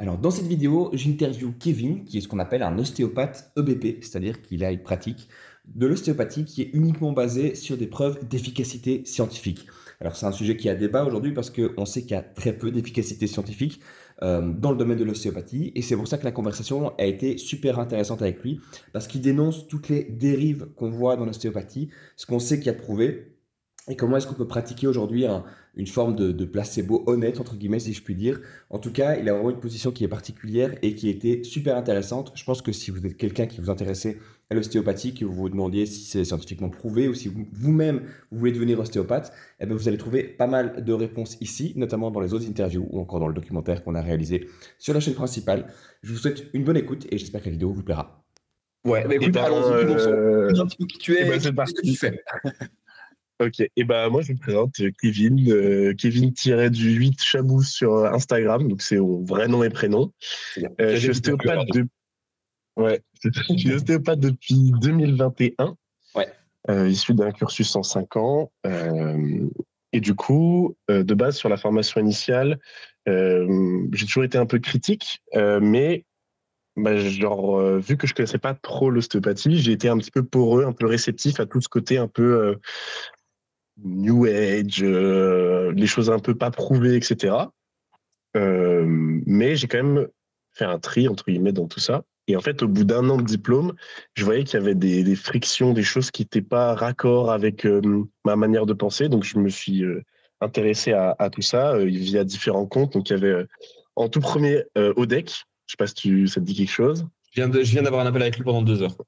Alors, dans cette vidéo, j'interviewe Kevin, qui est ce qu'on appelle un ostéopathe EBP, c'est-à-dire qu'il a une pratique de l'ostéopathie qui est uniquement basée sur des preuves d'efficacité scientifique. Alors, c'est un sujet qui a débat aujourd'hui parce qu'on sait qu'il y a très peu d'efficacité scientifique dans le domaine de l'ostéopathie, et c'est pour ça que la conversation a été super intéressante avec lui, parce qu'il dénonce toutes les dérives qu'on voit dans l'ostéopathie, ce qu'on sait qu'il y a de prouvé, et comment est-ce qu'on peut pratiquer aujourd'hui une forme de placebo honnête, entre guillemets, si je puis dire. En tout cas, il a vraiment une position qui est particulière et qui était super intéressante. Je pense que si vous êtes quelqu'un qui vous intéressez à l'ostéopathie, que vous vous demandiez si c'est scientifiquement prouvé ou si vous-même vous voulez devenir ostéopathe, eh bien vous allez trouver pas mal de réponses ici, notamment dans les autres interviews ou encore dans le documentaire qu'on a réalisé sur la chaîne principale. Je vous souhaite une bonne écoute et j'espère que la vidéo vous plaira. Ouais, bah Et écoute, allons-y, commençons. Dis un petit peu qui tu es ben, et c'est qu'est-ce que tu parti. fais. Ok, et ben moi je me présente Kevin, Kevin-du-8 Chabou sur Instagram, donc c'est mon vrai nom et prénom. C'est bien. Je suis ostéopathe ouais, je suis ostéopathe depuis 2021, Ouais. issu d'un cursus en 5 ans. Et du coup, de base sur la formation initiale, j'ai toujours été un peu critique, mais bah, vu que je connaissais pas trop l'ostéopathie, j'ai été un petit peu poreux, un peu réceptif à tout ce côté un peu New Age, les choses un peu pas prouvées, etc. Mais j'ai quand même fait un tri, entre guillemets, dans tout ça. Et en fait, au bout d'un an de diplôme, je voyais qu'il y avait des frictions, des choses qui n'étaient pas raccord avec ma manière de penser. Donc, je me suis intéressé à tout ça via différents comptes. Donc, il y avait en tout premier Odec. Je sais pas si ça te dit quelque chose. Je viens d'avoir un appel avec lui pendant 2 heures.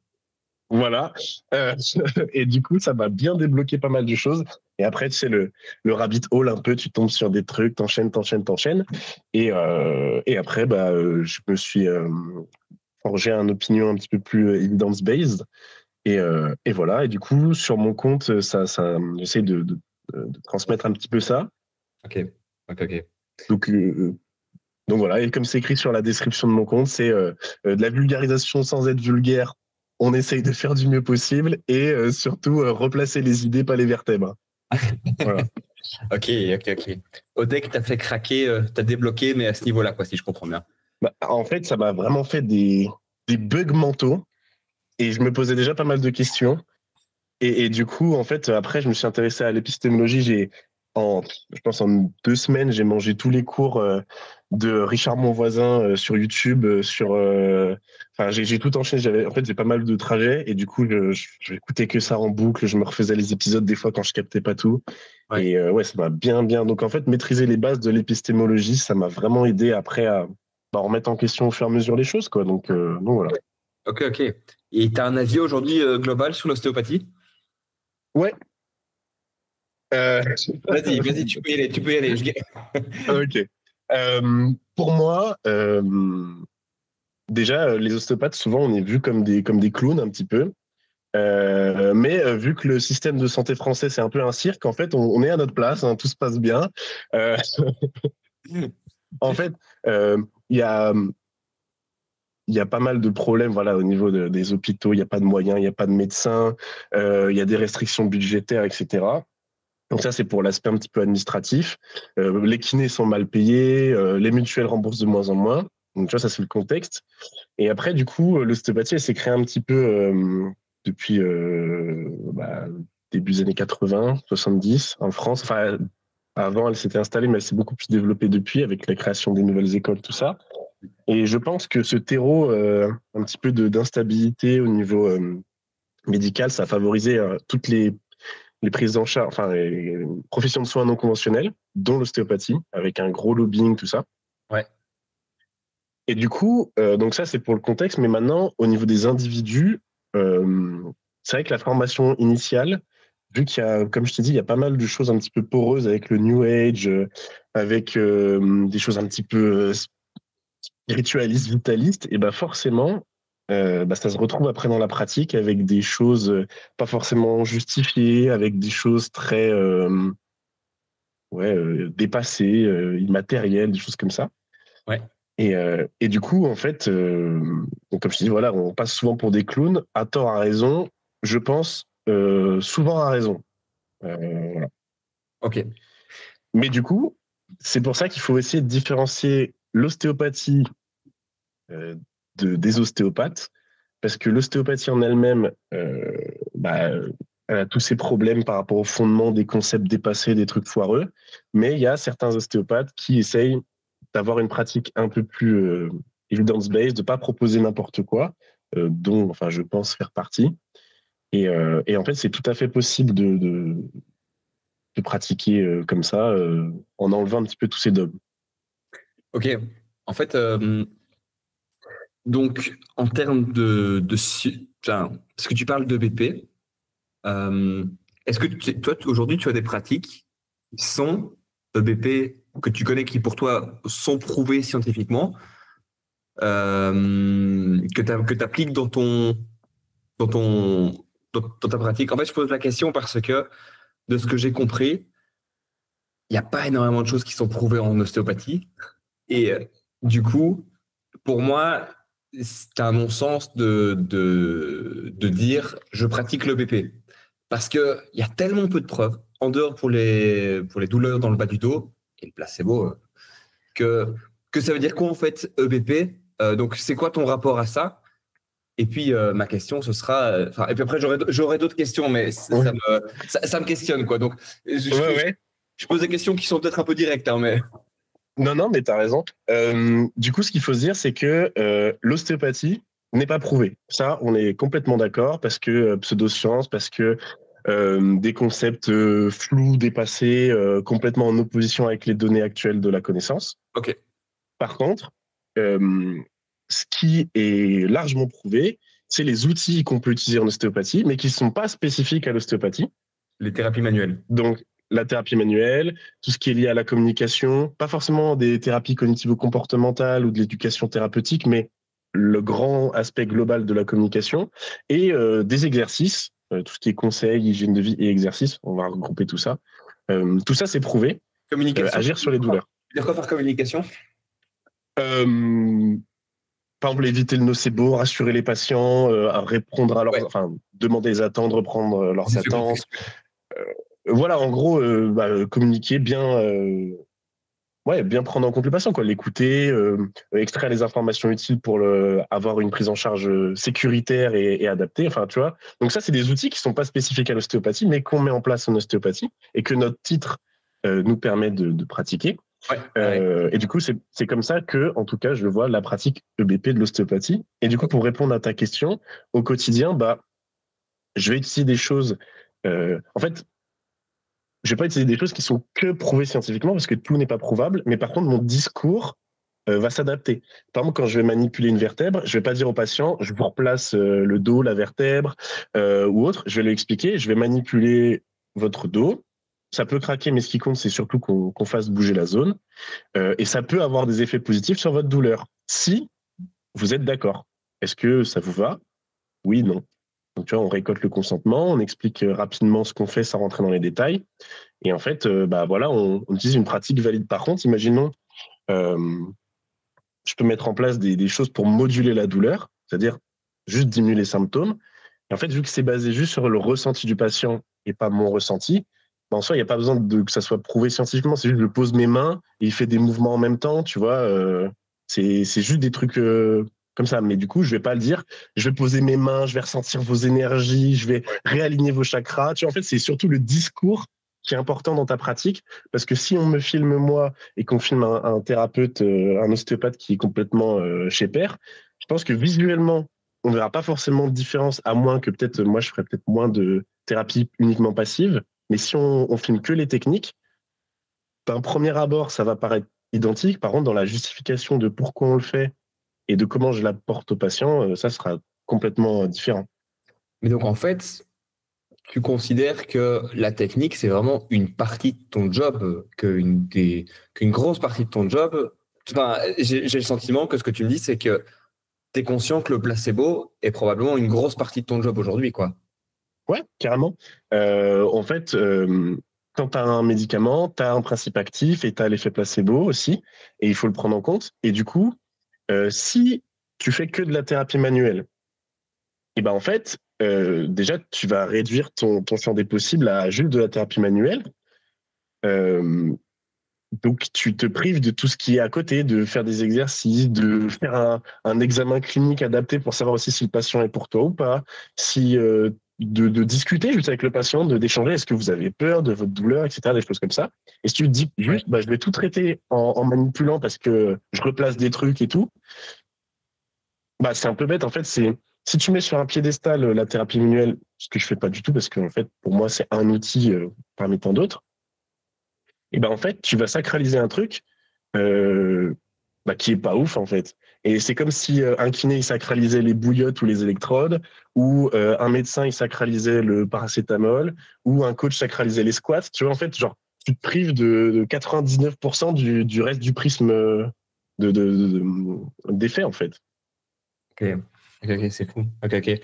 Voilà. Euh, et du coup, ça m'a bien débloqué pas mal de choses. Et après, tu sais, le rabbit hole un peu, tu tombes sur des trucs, t'enchaînes. Et après, je me suis forgé une opinion un petit peu plus evidence-based. Et voilà. Et du coup, sur mon compte, j'essaie de transmettre un petit peu ça. Ok. Donc, euh, donc voilà. Et comme c'est écrit sur la description de mon compte, c'est de la vulgarisation sans être vulgaire. On essaye de faire du mieux possible et surtout replacer les idées, pas les vertèbres. Voilà. Ok. Odek t'as fait craquer, t'as débloqué, mais à ce niveau-là, quoi, si je comprends bien. Bah, en fait, ça m'a vraiment fait des bugs mentaux et je me posais déjà pas mal de questions. Et du coup, en fait, après, je me suis intéressé à l'épistémologie. Je pense en 2 semaines, j'ai mangé tous les cours de Richard Monvoisin sur YouTube. Enfin, j'ai tout enchaîné. J'ai pas mal de trajets et du coup, j'écoutais que ça en boucle. Je me refaisais les épisodes des fois quand je captais pas tout. Ouais. Et ouais, ça m'a bien. Donc en fait, maîtriser les bases de l'épistémologie, ça m'a vraiment aidé après à remettre en question au fur et à mesure les choses, quoi. Donc voilà. Ok. Et t'as un avis aujourd'hui global sur l'ostéopathie? Ouais. Vas-y, tu peux y aller. Ok. Pour moi, déjà, les ostéopathes, souvent, on est vus comme des clowns un petit peu. Mais vu que le système de santé français, c'est un peu un cirque, en fait, on est à notre place, hein, tout se passe bien. Euh, en fait, il y a, il y a pas mal de problèmes voilà, au niveau des hôpitaux. Il n'y a pas de moyens, il n'y a pas de médecins, il y a des restrictions budgétaires, etc. Donc ça, c'est pour l'aspect un petit peu administratif. Les kinés sont mal payés, les mutuelles remboursent de moins en moins. Donc tu vois, ça c'est le contexte. Et après, du coup, l'ostéopathie, elle s'est créée un petit peu depuis début des années 80, 70 en France. Enfin, avant, elle s'était installée, mais elle s'est beaucoup plus développée depuis avec la création des nouvelles écoles, tout ça. Et je pense que ce terreau, un petit peu d'instabilité au niveau médical, ça a favorisé toutes les prises en charge, enfin, les professions de soins non conventionnelles, dont l'ostéopathie, avec un gros lobbying, tout ça. Ouais. Et du coup, donc ça, c'est pour le contexte, mais maintenant, au niveau des individus, c'est vrai que la formation initiale, vu qu'il y a, comme je t'ai dit, il y a pas mal de choses un petit peu poreuses avec le New Age, avec des choses un petit peu spiritualistes, vitalistes, et ben forcément, ça se retrouve après dans la pratique avec des choses pas forcément justifiées, avec des choses très dépassées, immatérielles, des choses comme ça. Ouais. Et du coup, en fait, donc comme je te dis, voilà, on passe souvent pour des clowns, à tort, à raison. Je pense souvent à raison. Voilà. Ok. Mais du coup, c'est pour ça qu'il faut essayer de différencier l'ostéopathie des ostéopathes, parce que l'ostéopathie en elle-même, elle a tous ses problèmes par rapport au fondement des concepts dépassés, des trucs foireux, mais il y a certains ostéopathes qui essayent d'avoir une pratique un peu plus evidence-based, de ne pas proposer n'importe quoi, dont enfin, je pense faire partie. Et en fait, c'est tout à fait possible de pratiquer comme ça, en enlevant un petit peu tous ces dogmes. Ok. En fait, donc, en termes parce que tu parles de BP, est-ce que toi, aujourd'hui, tu as des pratiques qui sont EBP que tu connais, qui pour toi sont prouvées scientifiquement, que tu appliques dans ta pratique? En fait, je pose la question parce que, de ce que j'ai compris, il n'y a pas énormément de choses qui sont prouvées en ostéopathie. Et du coup, pour moi, c'est un non-sens de dire je pratique le BP. Parce qu'il y a tellement peu de preuves, en dehors pour les douleurs dans le bas du dos et le placebo, que ça veut dire quoi en fait EBP? Donc, c'est quoi ton rapport à ça? Et puis, ma question, ce sera. Et puis après, j'aurai d'autres questions, mais ça me questionne, quoi. Donc, je pose des questions qui sont peut-être un peu directes, hein, mais. Non, mais tu as raison. Du coup, ce qu'il faut se dire, c'est que l'ostéopathie n'est pas prouvée. Ça, on est complètement d'accord, parce que pseudosciences, parce que des concepts flous, dépassés, complètement en opposition avec les données actuelles de la connaissance. Ok. Par contre, ce qui est largement prouvé, c'est les outils qu'on peut utiliser en ostéopathie, mais qui ne sont pas spécifiques à l'ostéopathie. Les thérapies manuelles. Donc, la thérapie manuelle, tout ce qui est lié à la communication, pas forcément des thérapies cognitivo-comportementales ou de l'éducation thérapeutique, mais le grand aspect global de la communication, et des exercices, tout ce qui est conseil, hygiène de vie et exercice, on va regrouper tout ça. Tout ça, c'est prouvé. Communication. Agir sur les douleurs. Tu veux dire quoi par communication? Par exemple, éviter le nocebo, rassurer les patients, répondre à leurs, enfin, demander les attentes, reprendre leurs attentes. Voilà, en gros, communiquer bien, bien prendre en compte le patient, quoi, l'écouter, extraire les informations utiles pour avoir une prise en charge sécuritaire et adaptée. Enfin, tu vois. Donc ça, c'est des outils qui sont pas spécifiques à l'ostéopathie, mais qu'on met en place en ostéopathie et que notre titre nous permet de pratiquer. Et du coup, c'est comme ça que, en tout cas, je vois la pratique EBP de l'ostéopathie. Et du coup, pour répondre à ta question, au quotidien, je vais utiliser des choses. En fait, je vais pas utiliser des choses qui sont que prouvées scientifiquement parce que tout n'est pas prouvable. Mais par contre, mon discours va s'adapter. Par exemple, quand je vais manipuler une vertèbre, je vais pas dire au patient, je vous replace le dos, la vertèbre ou autre. Je vais lui expliquer, je vais manipuler votre dos. Ça peut craquer, mais ce qui compte, c'est surtout qu'on fasse bouger la zone. Et ça peut avoir des effets positifs sur votre douleur. Si vous êtes d'accord. Est-ce que ça vous va? Oui, non. Donc, tu vois, on récolte le consentement, on explique rapidement ce qu'on fait sans rentrer dans les détails. Et en fait, voilà, on utilise une pratique valide. Par contre, imaginons, je peux mettre en place des choses pour moduler la douleur, c'est-à-dire juste diminuer les symptômes. Et en fait, vu que c'est basé juste sur le ressenti du patient et pas mon ressenti, en soi, il n'y a pas besoin que ça soit prouvé scientifiquement. C'est juste que je pose mes mains et il fait des mouvements en même temps, tu vois. C'est juste des trucs comme ça. Mais du coup, je vais pas le dire. Je vais poser mes mains, je vais ressentir vos énergies, je vais réaligner vos chakras. Tu vois, en fait, c'est surtout le discours qui est important dans ta pratique. Parce que si on me filme moi et qu'on filme un thérapeute, un ostéopathe qui est complètement chez père, je pense que visuellement, on ne verra pas forcément de différence, à moins que peut-être moi, je ferais peut-être moins de thérapie uniquement passive. Mais si on filme que les techniques, d'un premier abord, ça va paraître identique. Par contre, dans la justification de pourquoi on le fait et de comment je l'apporte au patient, ça sera complètement différent. Mais donc, en fait, tu considères que la technique, c'est vraiment une partie de ton job, qu'une grosse partie de ton job. Enfin, j'ai le sentiment que ce que tu me dis, c'est que tu es conscient que le placebo est probablement une grosse partie de ton job aujourd'hui, quoi. Ouais, carrément. En fait, quand tu as un médicament, tu as un principe actif et tu as l'effet placebo aussi, et il faut le prendre en compte. Et du coup, si tu fais que de la thérapie manuelle, et en fait, déjà, tu vas réduire ton champ des possibles à juste de la thérapie manuelle. Donc, tu te prives de tout ce qui est à côté, de faire des exercices, de faire un examen clinique adapté pour savoir aussi si le patient est pour toi ou pas, si de discuter juste avec le patient, d'échanger, est-ce que vous avez peur de votre douleur, etc., des choses comme ça. Et si tu te dis juste, je vais tout traiter en manipulant parce que je replace des trucs et tout, c'est un peu bête. En fait, si tu mets sur un piédestal la thérapie manuelle, ce que je fais pas du tout parce que en fait, pour moi, c'est un outil parmi tant d'autres. Et en fait, tu vas sacraliser un truc qui est pas ouf en fait. Et c'est comme si un kiné il sacralisait les bouillottes ou les électrodes, ou un médecin il sacralisait le paracétamol, ou un coach sacralisait les squats. Tu vois, en fait, genre, tu te prives de 99% du reste du prisme d'effet en fait. Ok, c'est fou. Ok. Et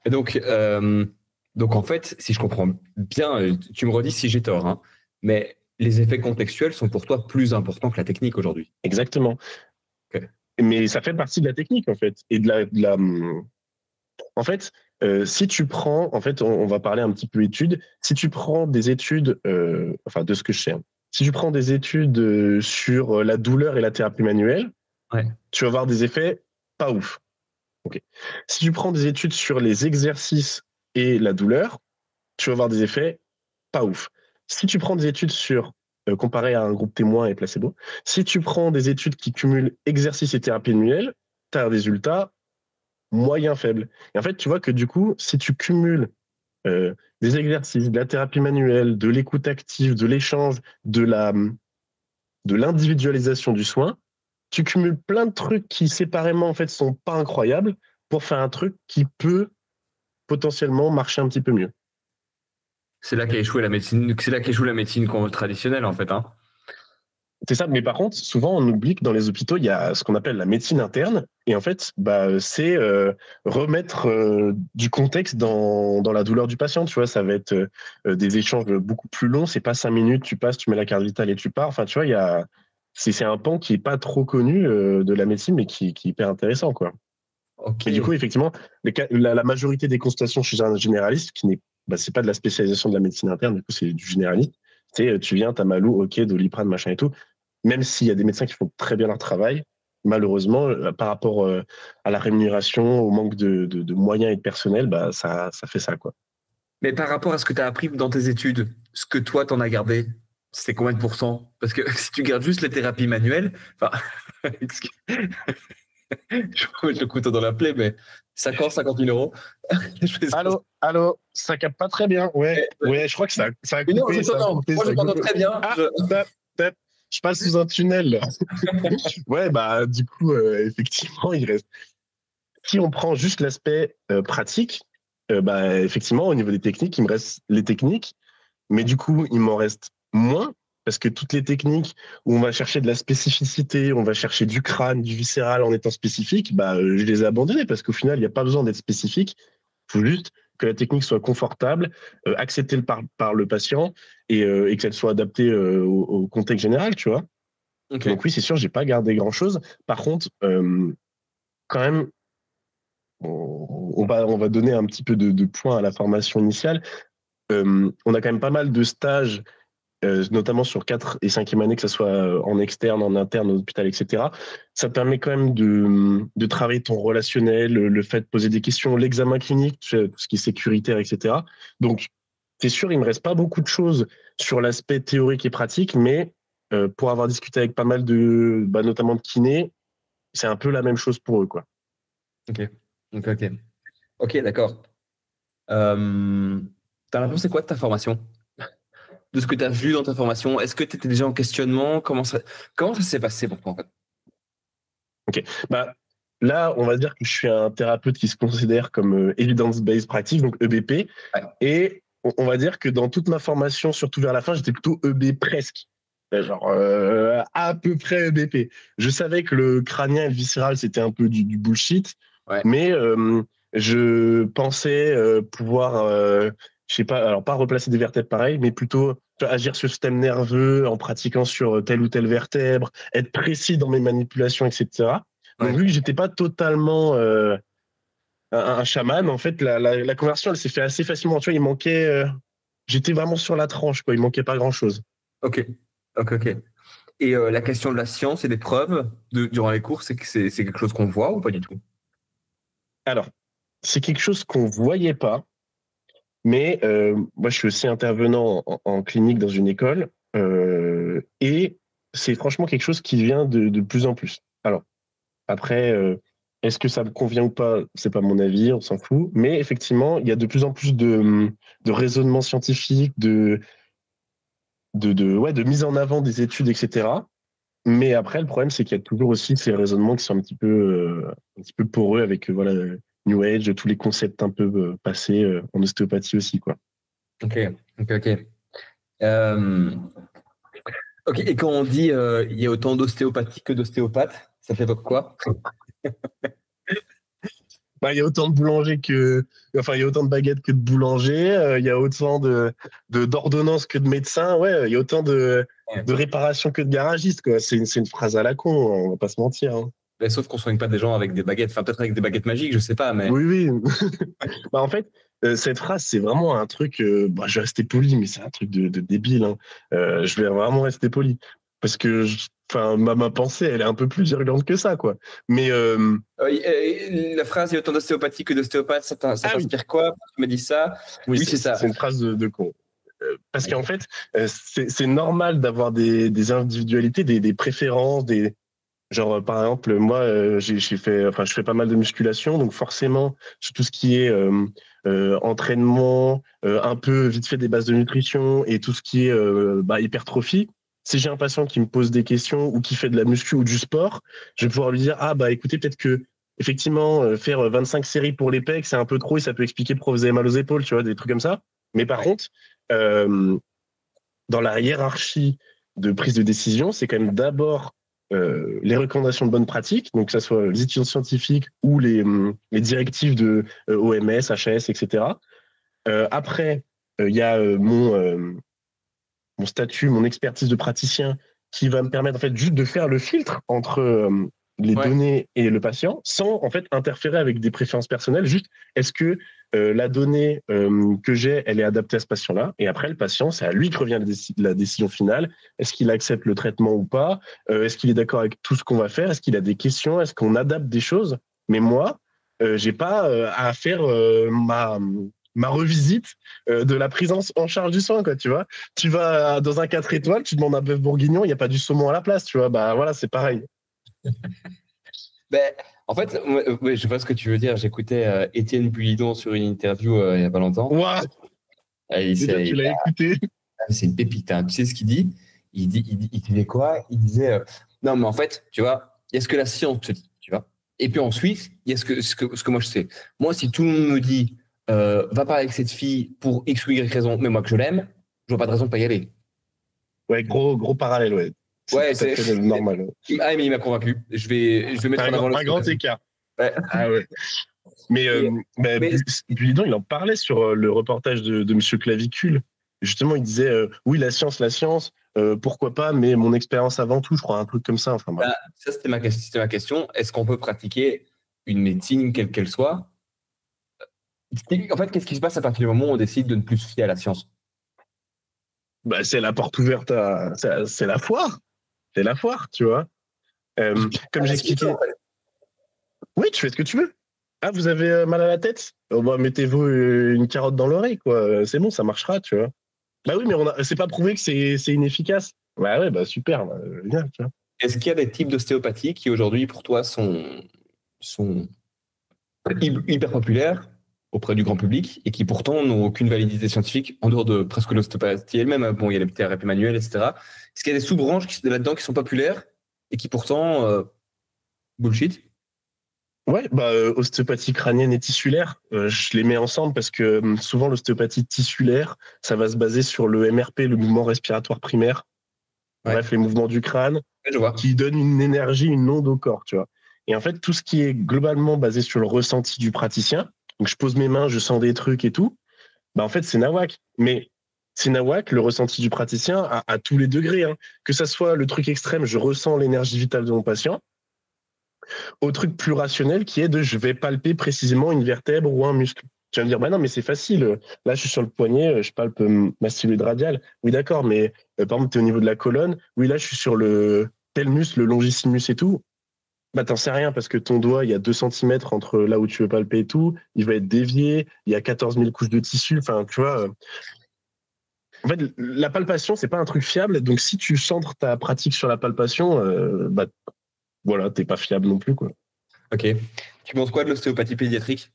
donc en fait, si je comprends bien, tu me redis si j'ai tort, hein, mais les effets contextuels sont pour toi plus importants que la technique aujourd'hui. Exactement. Okay. Mais ça fait partie de la technique, en fait. Et En fait, si tu prends, en fait, on va parler un petit peu études. Si tu prends des études, de ce que je sais, hein, si tu prends des études sur la douleur et la thérapie manuelle, tu vas avoir des effets pas ouf. Okay. Si tu prends des études sur les exercices et la douleur, tu vas avoir des effets pas ouf. Si tu prends des études comparé à un groupe témoin et placebo, si tu prends des études qui cumulent exercice et thérapie manuelle, tu as un résultat moyen faible. Et en fait, tu vois que du coup, si tu cumules des exercices, de la thérapie manuelle, de l'écoute active, de l'échange, de l'individualisation du soin, tu cumules plein de trucs qui séparément en fait sont pas incroyables pour faire un truc qui peut potentiellement marcher un petit peu mieux. C'est là qu'a échoué la médecine. C'est là qu'échoue la médecine traditionnelle en fait, hein. C'est ça, mais par contre, souvent on oublie que dans les hôpitaux, il y a ce qu'on appelle la médecine interne, et en fait, c'est remettre du contexte dans la douleur du patient. Tu vois, ça va être des échanges beaucoup plus longs. C'est pas 5 minutes, tu passes, tu mets la carte vitale et tu pars. Enfin, tu vois, c'est un pan qui est pas trop connu de la médecine, mais qui est hyper intéressant, quoi. Okay. Et du coup, effectivement, la majorité des consultations chez un généraliste, c'est pas de la spécialisation de la médecine interne, du coup, c'est du généraliste. Tu viens, t'as mal au, ok, Doliprane, machin et tout. Même s'il y a des médecins qui font très bien leur travail, malheureusement, par rapport à la rémunération, au manque de moyens et de personnel, ça fait ça, quoi. Mais par rapport à ce que tu as appris dans tes études, ce que toi, t'en as gardé, c'est combien de pourcents? Parce que si tu gardes juste les thérapies manuelles, je peux mettre le couteau dans la plaie, mais 50 000 euros. Allô, ça capte pas très bien. Ouais, je crois que ça a coupé. Non, moi, je t'entends très bien. Je passe sous un tunnel. Ouais, du coup, effectivement, il reste. Si on prend juste l'aspect pratique, effectivement, au niveau des techniques, il me reste les techniques, mais du coup, il m'en reste moins parce que toutes les techniques où on va chercher de la spécificité, on va chercher du crâne, du viscéral en étant spécifique, je les ai abandonnées parce qu'au final, il n'y a pas besoin d'être spécifique. Il faut juste que la technique soit confortable, acceptée par le patient et qu'elle soit adaptée au contexte général, tu vois. Okay. Donc oui, c'est sûr, j'ai pas gardé grand-chose. Par contre, quand même, on va donner un petit peu de points à la formation initiale. On a quand même pas mal de stages, notamment sur 4 et 5e année, que ce soit en externe, en interne, en hôpital, etc. Ça te permet quand même de travailler ton relationnel, le fait de poser des questions, l'examen clinique, tout ce qui est sécuritaire, etc. Donc, c'est sûr, il ne me reste pas beaucoup de choses sur l'aspect théorique et pratique, mais pour avoir discuté avec pas mal notamment de kinés, c'est un peu la même chose pour eux, quoi. Ok, d'accord. T'as l'impression, c'est quoi de ta formation? De ce que tu as vu dans ta formation, est-ce que tu étais déjà en questionnement? Comment ça s'est passé pour toi en fait? Ok, là, on va dire que je suis un thérapeute qui se considère comme Evidence-Based Practice, donc EBP, et on va dire que dans toute ma formation, surtout vers la fin, j'étais plutôt EB presque. Genre à peu près EBP. Je savais que le crânien et le viscéral, c'était un peu du bullshit, mais je pensais pouvoir, je sais pas, alors pas replacer des vertèbres pareil, mais plutôt agir sur le système nerveux en pratiquant sur telle ou telle vertèbre, être précis dans mes manipulations, etc. Donc vu que j'étais pas totalement un chaman, en fait, la conversion, elle s'est fait assez facilement. Tu vois, il manquait, j'étais vraiment sur la tranche, quoi. Il manquait pas grand-chose. Ok. Et la question de la science et des preuves durant les cours, c'est quelque chose qu'on voit ou pas du tout? Alors, c'est quelque chose qu'on voyait pas, mais moi, je suis aussi intervenant en clinique dans une école, et c'est franchement quelque chose qui vient de plus en plus. Alors, après, est-ce que ça me convient ou pas? C'est pas mon avis, on s'en fout. Mais effectivement, il y a de plus en plus de raisonnement scientifique, ouais, de mise en avant des études, etc. Mais après, le problème, c'est qu'il y a toujours aussi ces raisonnements qui sont un petit peu poreux avec voilà, New Age, tous les concepts un peu passés en ostéopathie aussi, quoi. Ok. Ok, et quand on dit il y a autant d'ostéopathie que d'ostéopathes, ça t'évoque quoi? Bah, il y a autant de boulangers enfin, il y a autant de baguettes que de boulangers, il y a autant d'ordonnances que de médecins, ouais, il y a autant de réparations que de garagistes, quoi. C'est une phrase à la con, on va pas se mentir, hein. Mais sauf qu'on ne soigne pas des gens avec des baguettes, enfin peut-être avec des baguettes magiques, je sais pas, mais Oui, oui. Bah, en fait, cette phrase, c'est vraiment un truc, bah, je vais rester poli, mais c'est un truc de débile, hein. Je vais vraiment rester poli. Parce que enfin, ma pensée, elle est un peu plus virulente que ça, quoi. Mais la phrase il y a autant d'ostéopathie que d'ostéopathes, ça t'inspire quoi? Tu m'as dit ça? oui, c'est ça. C'est une phrase de con. Parce qu'en fait, c'est normal d'avoir des individualités, des préférences, genre par exemple moi je fais pas mal de musculation, donc forcément sur tout ce qui est entraînement, un peu vite fait des bases de nutrition et tout ce qui est hypertrophie. Si j'ai un patient qui me pose des questions ou qui fait de la muscu ou du sport, je vais pouvoir lui dire ah bah écoutez, peut-être que effectivement faire 25 séries pour les pecs c'est un peu trop et ça peut expliquer pourquoi vous avez mal aux épaules, tu vois, des trucs comme ça. Mais par contre euh, dans la hiérarchie de prise de décision, c'est quand même d'abord les recommandations de bonne pratique, donc que ce soit les études scientifiques ou les directives de OMS, HAS, etc. Après, il y a mon statut, mon expertise de praticien qui va me permettre en fait juste de faire le filtre entre les données et le patient sans en fait interférer avec des préférences personnelles. Juste, est-ce que la donnée que j'ai, elle est adaptée à ce patient-là? Et après, le patient, c'est à lui que revient la décision finale. Est-ce qu'il accepte le traitement ou pas? Est-ce qu'il est d'accord avec tout ce qu'on va faire? Est-ce qu'il a des questions? Est-ce qu'on adapte des choses? Mais moi, j'ai pas à faire ma revisite de la prise en charge du soin, quoi, tu vois. Tu vas dans un 4 étoiles, tu demandes un bœuf bourguignon, il n'y a pas du saumon à la place, tu vois. Bah voilà, c'est pareil. Ben, en fait, ouais, je vois ce que tu veux dire. J'écoutais Étienne Bouillidon sur une interview il n'y a pas longtemps. Ouah, tu l'as écouté. C'est une pépite, hein. Tu sais ce qu'il dit? Il disait quoi? Il disait non, mais en fait, tu vois, il y a ce que la science te dit, tu vois. Et puis ensuite, il y a ce que moi je sais. Moi, si tout le monde me dit va parler avec cette fille pour X ou Y raison, mais moi que je l'aime, je vois pas de raison de pas y aller. Ouais, gros parallèle, ouais. Ouais, c'est tout à fait normal. Ah, mais il m'a convaincu. Je vais mettre en avant un grand écart. Ouais. Ah ouais. Mais Bouillidon, il en parlait sur le reportage de Monsieur Clavicule. Justement, il disait oui, la science, pourquoi pas, mais mon expérience avant tout, je crois, un truc comme ça. Enfin, bah, ça, c'était ma question. Est-ce qu'on peut pratiquer une médecine, quelle qu'elle soit? En fait, qu'est-ce qui se passe à partir du moment où on décide de ne plus se fier à la science? bah, c'est la porte ouverte c'est la foire. C'est la foire, tu vois. Comme j'expliquais. Oui, tu fais ce que tu veux. Ah, vous avez mal à la tête? Oh, bah, mettez-vous une carotte dans l'oreille, quoi. C'est bon, ça marchera, tu vois. Bah oui, mais c'est pas prouvé que c'est inefficace. Bah ouais, bah super, bah, bien, tu vois. Est-ce qu'il y a des types d'ostéopathie qui aujourd'hui, pour toi, sont hyper populaires auprès du grand public et qui pourtant n'ont aucune validité scientifique en dehors de presque l'ostéopathie elle-même? Bon, il y a les thérapies manuelles, etc. Est-ce qu'il y a des sous-branches là-dedans qui sont populaires et qui pourtant bullshit? Ouais, bah, ostéopathie crânienne et tissulaire, je les mets ensemble parce que souvent l'ostéopathie tissulaire, ça va se baser sur le MRP, le mouvement respiratoire primaire. Ouais. Bref, les mouvements du crâne Je vois. qui donnent une énergie, une onde au corps, tu vois. Et en fait, tout ce qui est globalement basé sur le ressenti du praticien, donc je pose mes mains, je sens des trucs et tout, bah en fait, c'est nawak. Mais c'est nawak, le ressenti du praticien, à tous les degrés, hein. Que ça soit le truc extrême, je ressens l'énergie vitale de mon patient, au truc plus rationnel qui est de je vais palper précisément une vertèbre ou un muscle. Tu vas me dire, bah non, mais c'est facile. Là, je suis sur le poignet, je palpe ma styloïde radiale. Oui, d'accord, mais par exemple, tu es au niveau de la colonne. Oui, là, je suis sur le tel muscle, le longissimus et tout. Bah, t'en sais rien parce que ton doigt, il y a 2 centimètres entre là où tu veux palper et tout. Il va être dévié. Il y a 14 000 couches de tissu. Enfin, tu vois. En fait, la palpation, c'est pas un truc fiable. Donc, si tu centres ta pratique sur la palpation, bah, voilà, t'es pas fiable non plus, quoi. Ok. Tu penses quoi de l'ostéopathie pédiatrique?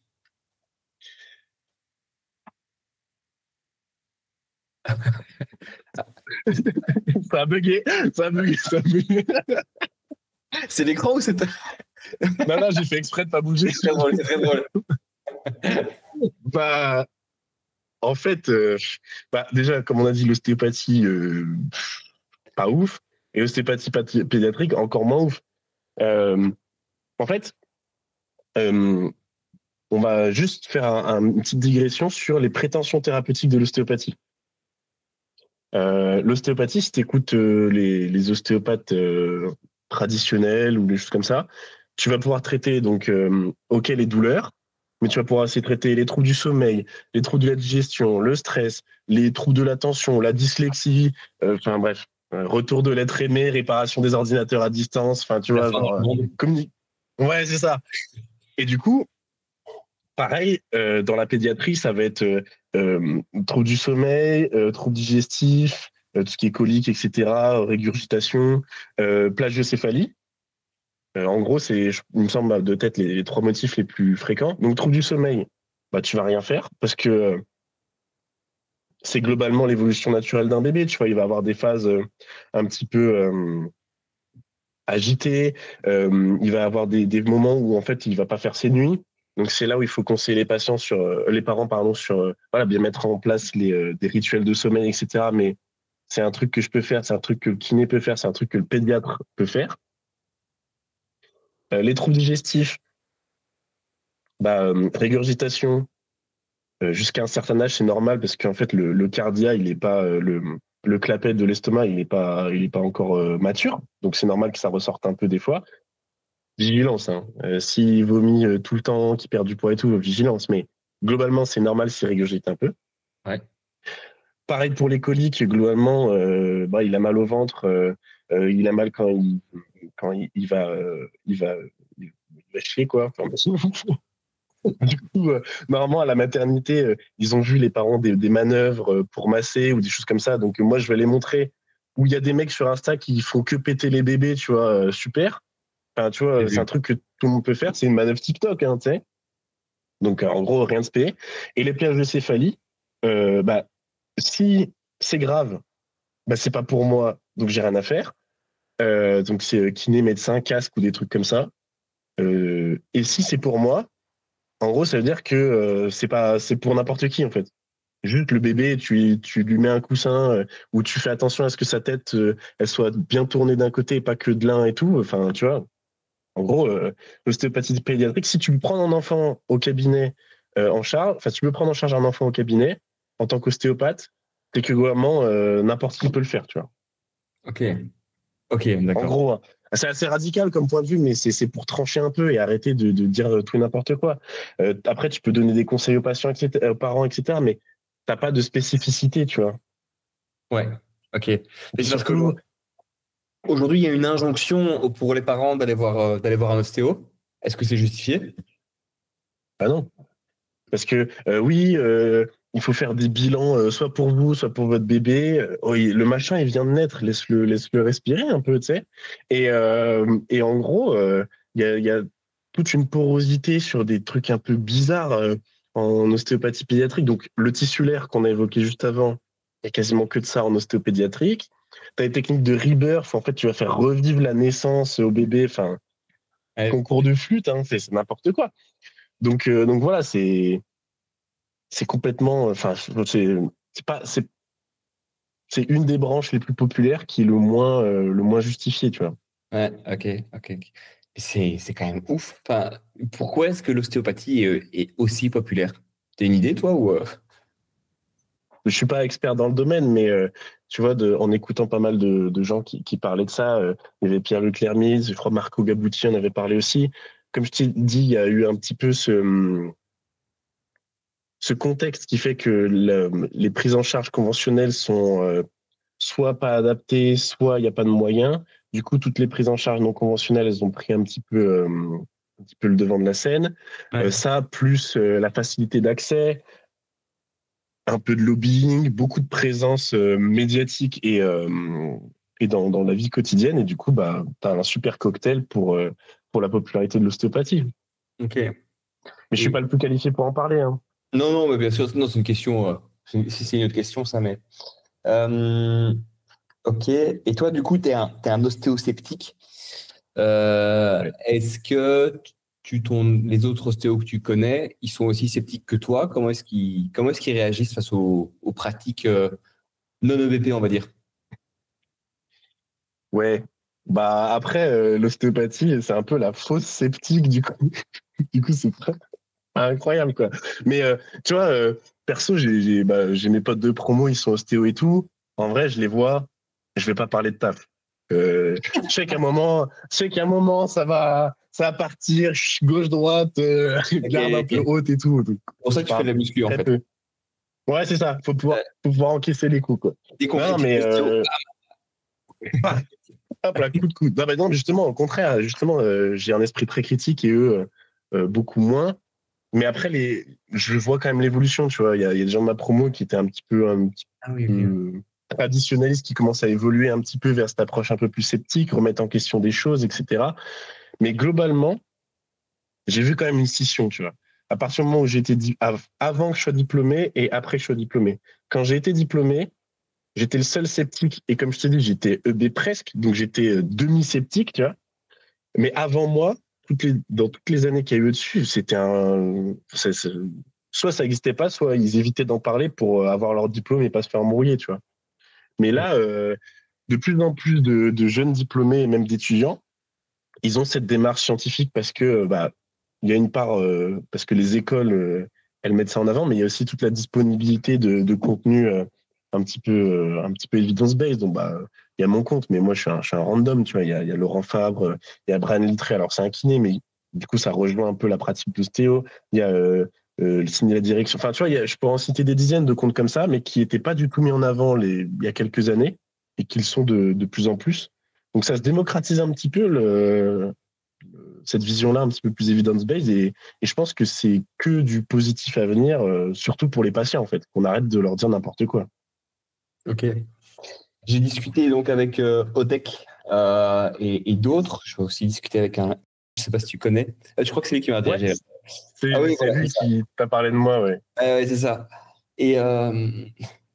Ça a bugué. Ça a bugué. Ça a bugué. C'est l'écran ou c'est Non, non, j'ai fait exprès de pas bouger. très drôle, c'est très drôle. Bah, en fait, bah, déjà, comme on a dit, l'ostéopathie, pas ouf. Et l'ostéopathie pédiatrique, encore moins ouf. Euh, En fait, euh, on va juste faire une petite digression sur les prétentions thérapeutiques de l'ostéopathie. L'ostéopathie, si tu écoutes les ostéopathes traditionnels ou des choses comme ça, tu vas pouvoir traiter donc ok les douleurs, mais tu vas pouvoir aussi traiter les troubles du sommeil, les troubles de la digestion, le stress, les troubles de l'attention, la dyslexie, enfin bref, retour de l'être aimé, réparation des ordinateurs à distance, enfin tu La vois, fin genre, du monde. ouais c'est ça. Et du coup, pareil, dans la pédiatrie, ça va être troubles du sommeil, troubles digestifs, tout ce qui est colique, etc., régurgitation, plagiocéphalie. En gros, il me semble, de tête les 3 motifs les plus fréquents. Donc, troubles du sommeil, bah, tu vas rien faire parce que c'est globalement l'évolution naturelle d'un bébé. Tu vois, il va avoir des phases un petit peu agitées. Il va avoir des moments où, en fait, il va pas faire ses nuits. Donc, c'est là où il faut conseiller les parents, pardon, sur voilà, bien mettre en place des rituels de sommeil, etc. Mais c'est un truc que je peux faire, c'est un truc que le kiné peut faire, c'est un truc que le pédiatre peut faire. Les troubles digestifs, bah, régurgitation, jusqu'à un certain âge, c'est normal parce qu'en fait, le cardia, il est pas, le clapet de l'estomac, il est pas encore mature. Donc, c'est normal que ça ressorte un peu des fois. Vigilance, hein. S'il vomit tout le temps, qu'il perd du poids et tout, vigilance. Mais globalement, c'est normal s'il régurgite un peu. Ouais. Pareil pour les coliques, globalement, bah, il a mal au ventre, il a mal quand il va chier, quoi. Enfin, du coup, normalement, à la maternité, ils ont vu les parents des manœuvres pour masser ou des choses comme ça. Donc, moi, je vais les montrer où il y a des mecs sur Insta qui font que péter les bébés, tu vois, super. Enfin, tu vois, J'ai c'est un vu. truc que tout le monde peut faire. C'est une manœuvre TikTok, hein, tu sais. Donc, en gros, rien de spé. Et les pièges de céphalie, bah, si c'est grave, bah, c'est pas pour moi, donc j'ai rien à faire. Donc, c'est kiné, médecin, casque ou des trucs comme ça. Et si c'est pour moi, en gros, ça veut dire que c'est pour n'importe qui, en fait. Juste le bébé, tu lui mets un coussin où tu fais attention à ce que sa tête, elle soit bien tournée d'un côté et pas que de l'un et tout. Enfin, tu vois. En gros, l'ostéopathie pédiatrique, si tu prends un enfant au cabinet en charge, enfin, si tu veux prendre en charge un enfant au cabinet en tant qu'ostéopathe, c'est que vraiment n'importe qui peut le faire, tu vois. Ok. Ok, En d'accord. gros, hein. C'est assez radical comme point de vue, mais c'est pour trancher un peu et arrêter de dire tout et n'importe quoi. Après, tu peux donner des conseils aux patients, etc., aux parents, etc., mais t'as pas de spécificité, tu vois. Ouais. Ok. Mais Et c'est parce surtout, qu'aujourd'hui, il y a une injonction pour les parents d'aller voir un ostéo. Est-ce que c'est justifié? bah non. Parce que oui, il faut faire des bilans, soit pour vous, soit pour votre bébé. Oui, le machin, il vient de naître, laisse-le respirer un peu, tu sais. Et en gros, il y a toute une porosité sur des trucs un peu bizarres en ostéopathie pédiatrique. Donc, le tissulaire qu'on a évoqué juste avant, il y a quasiment que de ça en ostéopédiatrique. Tu as les techniques de rebirth, en fait, tu vas faire revivre la naissance au bébé, enfin, Ouais. concours de flûte, hein, c'est n'importe quoi. Donc voilà, c'est complètement, enfin, c'est pas, c'est une des branches les plus populaires qui est le moins justifié, tu vois. Ouais, ok, ok. Ok. C'est quand même ouf. Enfin, pourquoi est-ce que l'ostéopathie est aussi populaire? T'as une idée, toi, ou Je suis pas expert dans le domaine, mais tu vois, en écoutant pas mal de gens qui parlaient de ça, il y avait Pierre-Luc Lermise, je crois Marco Gabouty en avait parlé aussi. Comme je t'ai dit, il y a eu un petit peu ce contexte qui fait que les prises en charge conventionnelles sont soit pas adaptées, soit il n'y a pas de moyens. Du coup, toutes les prises en charge non conventionnelles, elles ont pris un petit peu le devant de la scène. Ouais. Ça, plus la facilité d'accès, un peu de lobbying, beaucoup de présence médiatique et dans la vie quotidienne. Et du coup, bah, tu as un super cocktail pour la popularité de l'ostéopathie. Ok. Mais je suis Et- pas le plus qualifié pour en parler. Hein. Non, non, mais bien sûr, non, c'est une question. C'est une autre question, ça, mais. Euh, ok. Et toi, du coup, t'es un ostéosceptique. Ouais. Est-ce que les autres ostéos que tu connais, ils sont aussi sceptiques que toi? Comment est-ce qu'ils réagissent face aux pratiques non EVP, on va dire? Ouais. Bah après, l'ostéopathie, c'est un peu la fausse sceptique du coup. Du coup, c'est incroyable quoi. Mais tu vois, perso, j'ai mes potes de promo, ils sont ostéo et tout. En vrai, je les vois. Je vais pas parler de taf. Je sais qu'à un moment, ça va partir. Gauche-droite, Ok, garde un peu ok. haute et tout. Donc, C'est pour ça je que tu fais parle de la muscu, en très fait. peu. Ouais, c'est ça. Faut pouvoir encaisser les coups quoi. Dès qu'on Non, critique mais l'ostéo, hop là, coup de coude. Non, mais non, justement, au contraire, justement, j'ai un esprit très critique et eux, beaucoup moins. Mais après, je vois quand même l'évolution, tu vois. Il y a des gens de ma promo qui étaient un petit ah oui, ok. peu traditionnalistes, qui commencent à évoluer un petit peu vers cette approche un peu plus sceptique, remettre en question des choses, etc. Mais globalement, j'ai vu quand même une scission, tu vois. À partir du moment où avant que je sois diplômé et après que je sois diplômé. Quand j'ai été diplômé, j'étais le seul sceptique. Et comme je te dis, j'étais EB presque, donc j'étais demi-sceptique, tu vois. Mais avant moi, dans toutes les années qu'il y a eu au-dessus, soit ça n'existait pas, soit ils évitaient d'en parler pour avoir leur diplôme et pas se faire embrouiller, tu vois. Mais là, de plus en plus de jeunes diplômés et même d'étudiants, ils ont cette démarche scientifique parce que bah, il y a une part parce que les écoles elles mettent ça en avant, mais il y a aussi toute la disponibilité de contenu un petit peu evidence-based. Donc bah il y a mon compte, mais moi je suis un random, tu vois. Il y a Laurent Fabre, il y a Brian Littré. Alors c'est un kiné, mais du coup ça rejoint un peu la pratique d'ostéo. Il y a le signe de la direction. Enfin tu vois, je pourrais en citer des dizaines de comptes comme ça, mais qui n'étaient pas du tout mis en avant il y a quelques années et qui le sont de plus en plus. Donc ça se démocratise un petit peu cette vision-là un petit peu plus evidence-based et je pense que c'est que du positif à venir, surtout pour les patients en fait, qu'on arrête de leur dire n'importe quoi. Ok. J'ai discuté donc avec Odek et d'autres. Je vais aussi discuter avec un. Je sais pas si tu connais. Je crois que c'est lui qui m'a Ouais, dirigé. Ah c'est oui, c'est voilà, c'est lui ça. qui t'a parlé de moi, ouais. Ouais, c'est ça. Et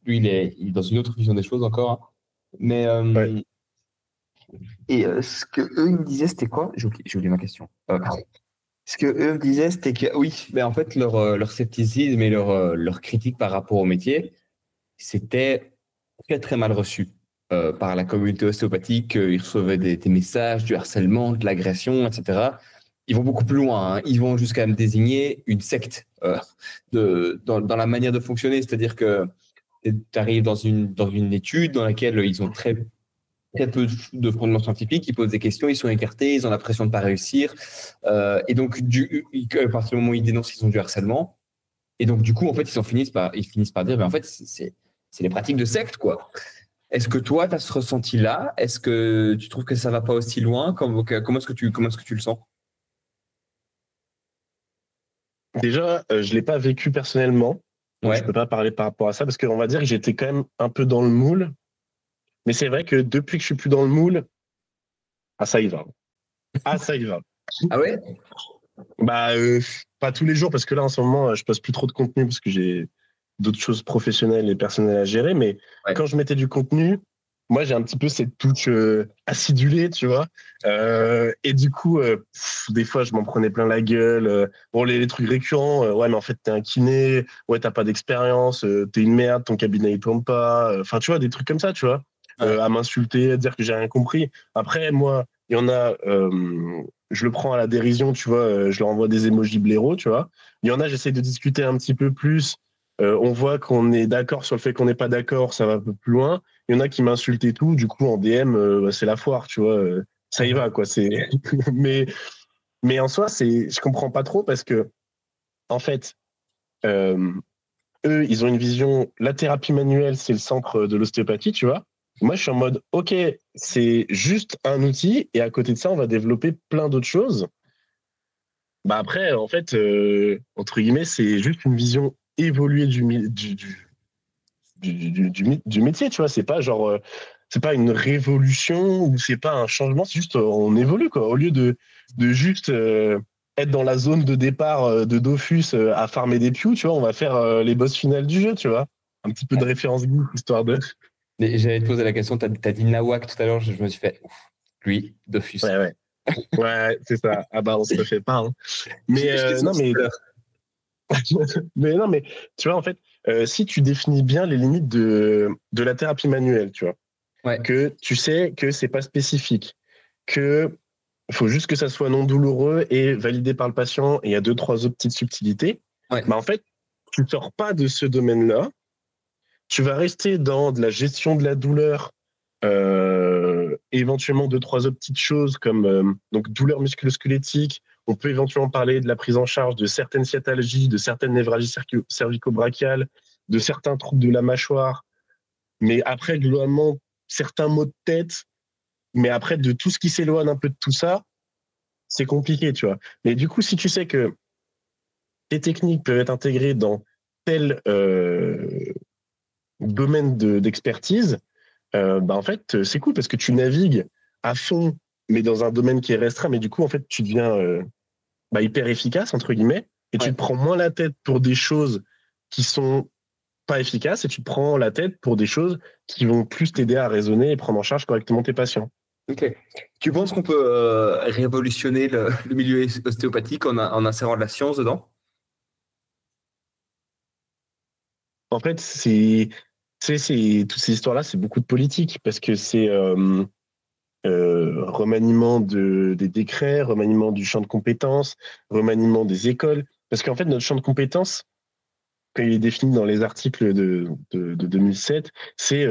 lui, il est dans une autre vision des choses encore, hein. Mais Ouais. ce que eux ils me disaient, c'était quoi? J'ai oublié ma question. Ce que eux me disaient, c'était que oui, ben en fait leur scepticisme et leur critique par rapport au métier, c'était très très mal reçu par la communauté ostéopathique. Ils recevaient des messages, du harcèlement, de l'agression, etc. Ils vont beaucoup plus loin, hein. Ils vont jusqu'à me désigner une secte dans la manière de fonctionner. C'est-à-dire que tu arrives dans une étude dans laquelle ils ont très peu de fondements scientifiques, ils posent des questions, ils sont écartés, ils ont l'impression de ne pas réussir. Et donc, à partir du moment où ils dénoncent, ils ont du harcèlement. Et donc, du coup, en fait, ils finissent par dire, mais en fait, c'est les pratiques de secte, quoi. Est-ce que toi, tu as ce ressenti-là? Est-ce que tu trouves que ça va pas aussi loin? Comment est-ce que tu le sens? Déjà, je l'ai pas vécu personnellement, donc je Ouais. peux pas parler par rapport à ça parce qu'on va dire que j'étais quand même un peu dans le moule. Mais c'est vrai que depuis que je suis plus dans le moule, ah ça y va. Ah ça y va. Ah ouais? Bah, pas tous les jours, parce que là, en ce moment, je poste plus trop de contenu parce que j'ai d'autres choses professionnelles et personnelles à gérer. Mais Ouais. quand je mettais du contenu, moi, j'ai un petit peu cette touche acidulée, tu vois. Et du coup, des fois, je m'en prenais plein la gueule. Bon, les trucs récurrents, ouais, mais en fait, t'es un kiné, ouais, t'as pas d'expérience, t'es une merde, ton cabinet, il tourne pas. Enfin, tu vois, des trucs comme ça, tu vois. Ouais. À m'insulter, à dire que j'ai rien compris. Après, moi, il y en a, je le prends à la dérision, tu vois, je leur envoie des émojis blaireaux, tu vois. Il y en a, j'essaie de discuter un petit peu plus. On voit qu'on est d'accord sur le fait qu'on n'est pas d'accord, ça va un peu plus loin. Il y en a qui m'insultent et tout, du coup, en DM, c'est la foire, tu vois. Ça y va, quoi. mais, mais en soi, je comprends pas trop parce que, en fait, euh, eux, ils ont une vision, la thérapie manuelle, c'est le centre de l'ostéopathie, tu vois. Moi, je suis en mode, OK, c'est juste un outil, et à côté de ça, on va développer plein d'autres choses. Bah après, en fait, entre guillemets, c'est juste une vision évoluée du métier, tu vois. C'est pas genre, c'est pas une révolution ou c'est pas un changement, c'est juste, on évolue, quoi. Au lieu de juste être dans la zone de départ de Dofus à farmer des pews, tu vois, on va faire les boss finales du jeu, tu vois. Un petit peu de référence geek, histoire de. Mais j'allais te poser la question, tu as dit Nawak tout à l'heure, je me suis fait, ouf, lui, Dofus. Ouais, ouais. Ouais, c'est ça. Ah bah, on se refait pas, hein. Mais non, mais mais non, mais tu vois, en fait, si tu définis bien les limites de la thérapie manuelle, tu vois, Ouais. que tu sais que c'est pas spécifique, que faut juste que ça soit non douloureux et validé par le patient, et il y a deux, trois autres petites subtilités, Ouais. bah en fait, tu ne sors pas de ce domaine-là, tu vas rester dans de la gestion de la douleur, éventuellement deux, trois autres petites choses comme donc douleur musculo-squelettique. On peut éventuellement parler de la prise en charge de certaines sciatalgies, de certaines névralgies cervico-brachiales, de certains troubles de la mâchoire. Mais après, globalement, certains maux de tête. Mais après, de tout ce qui s'éloigne un peu de tout ça, c'est compliqué, tu vois. Mais du coup, si tu sais que tes techniques peuvent être intégrées dans tel domaine d'expertise, bah en fait, c'est cool parce que tu navigues à fond, mais dans un domaine qui est restreint. Mais du coup, en fait, tu deviens bah, hyper efficace, entre guillemets, et tu Ouais. te prends moins la tête pour des choses qui sont pas efficaces, et tu te prends la tête pour des choses qui vont plus t'aider à raisonner et prendre en charge correctement tes patients. Ok. Tu penses qu'on peut révolutionner le milieu ostéopathique en insérant de la science dedans? En fait, toutes ces histoires-là, c'est beaucoup de politique parce que c'est remaniement des décrets, remaniement du champ de compétences, remaniement des écoles. Parce qu'en fait, notre champ de compétences, quand il est défini dans les articles de 2007, c'est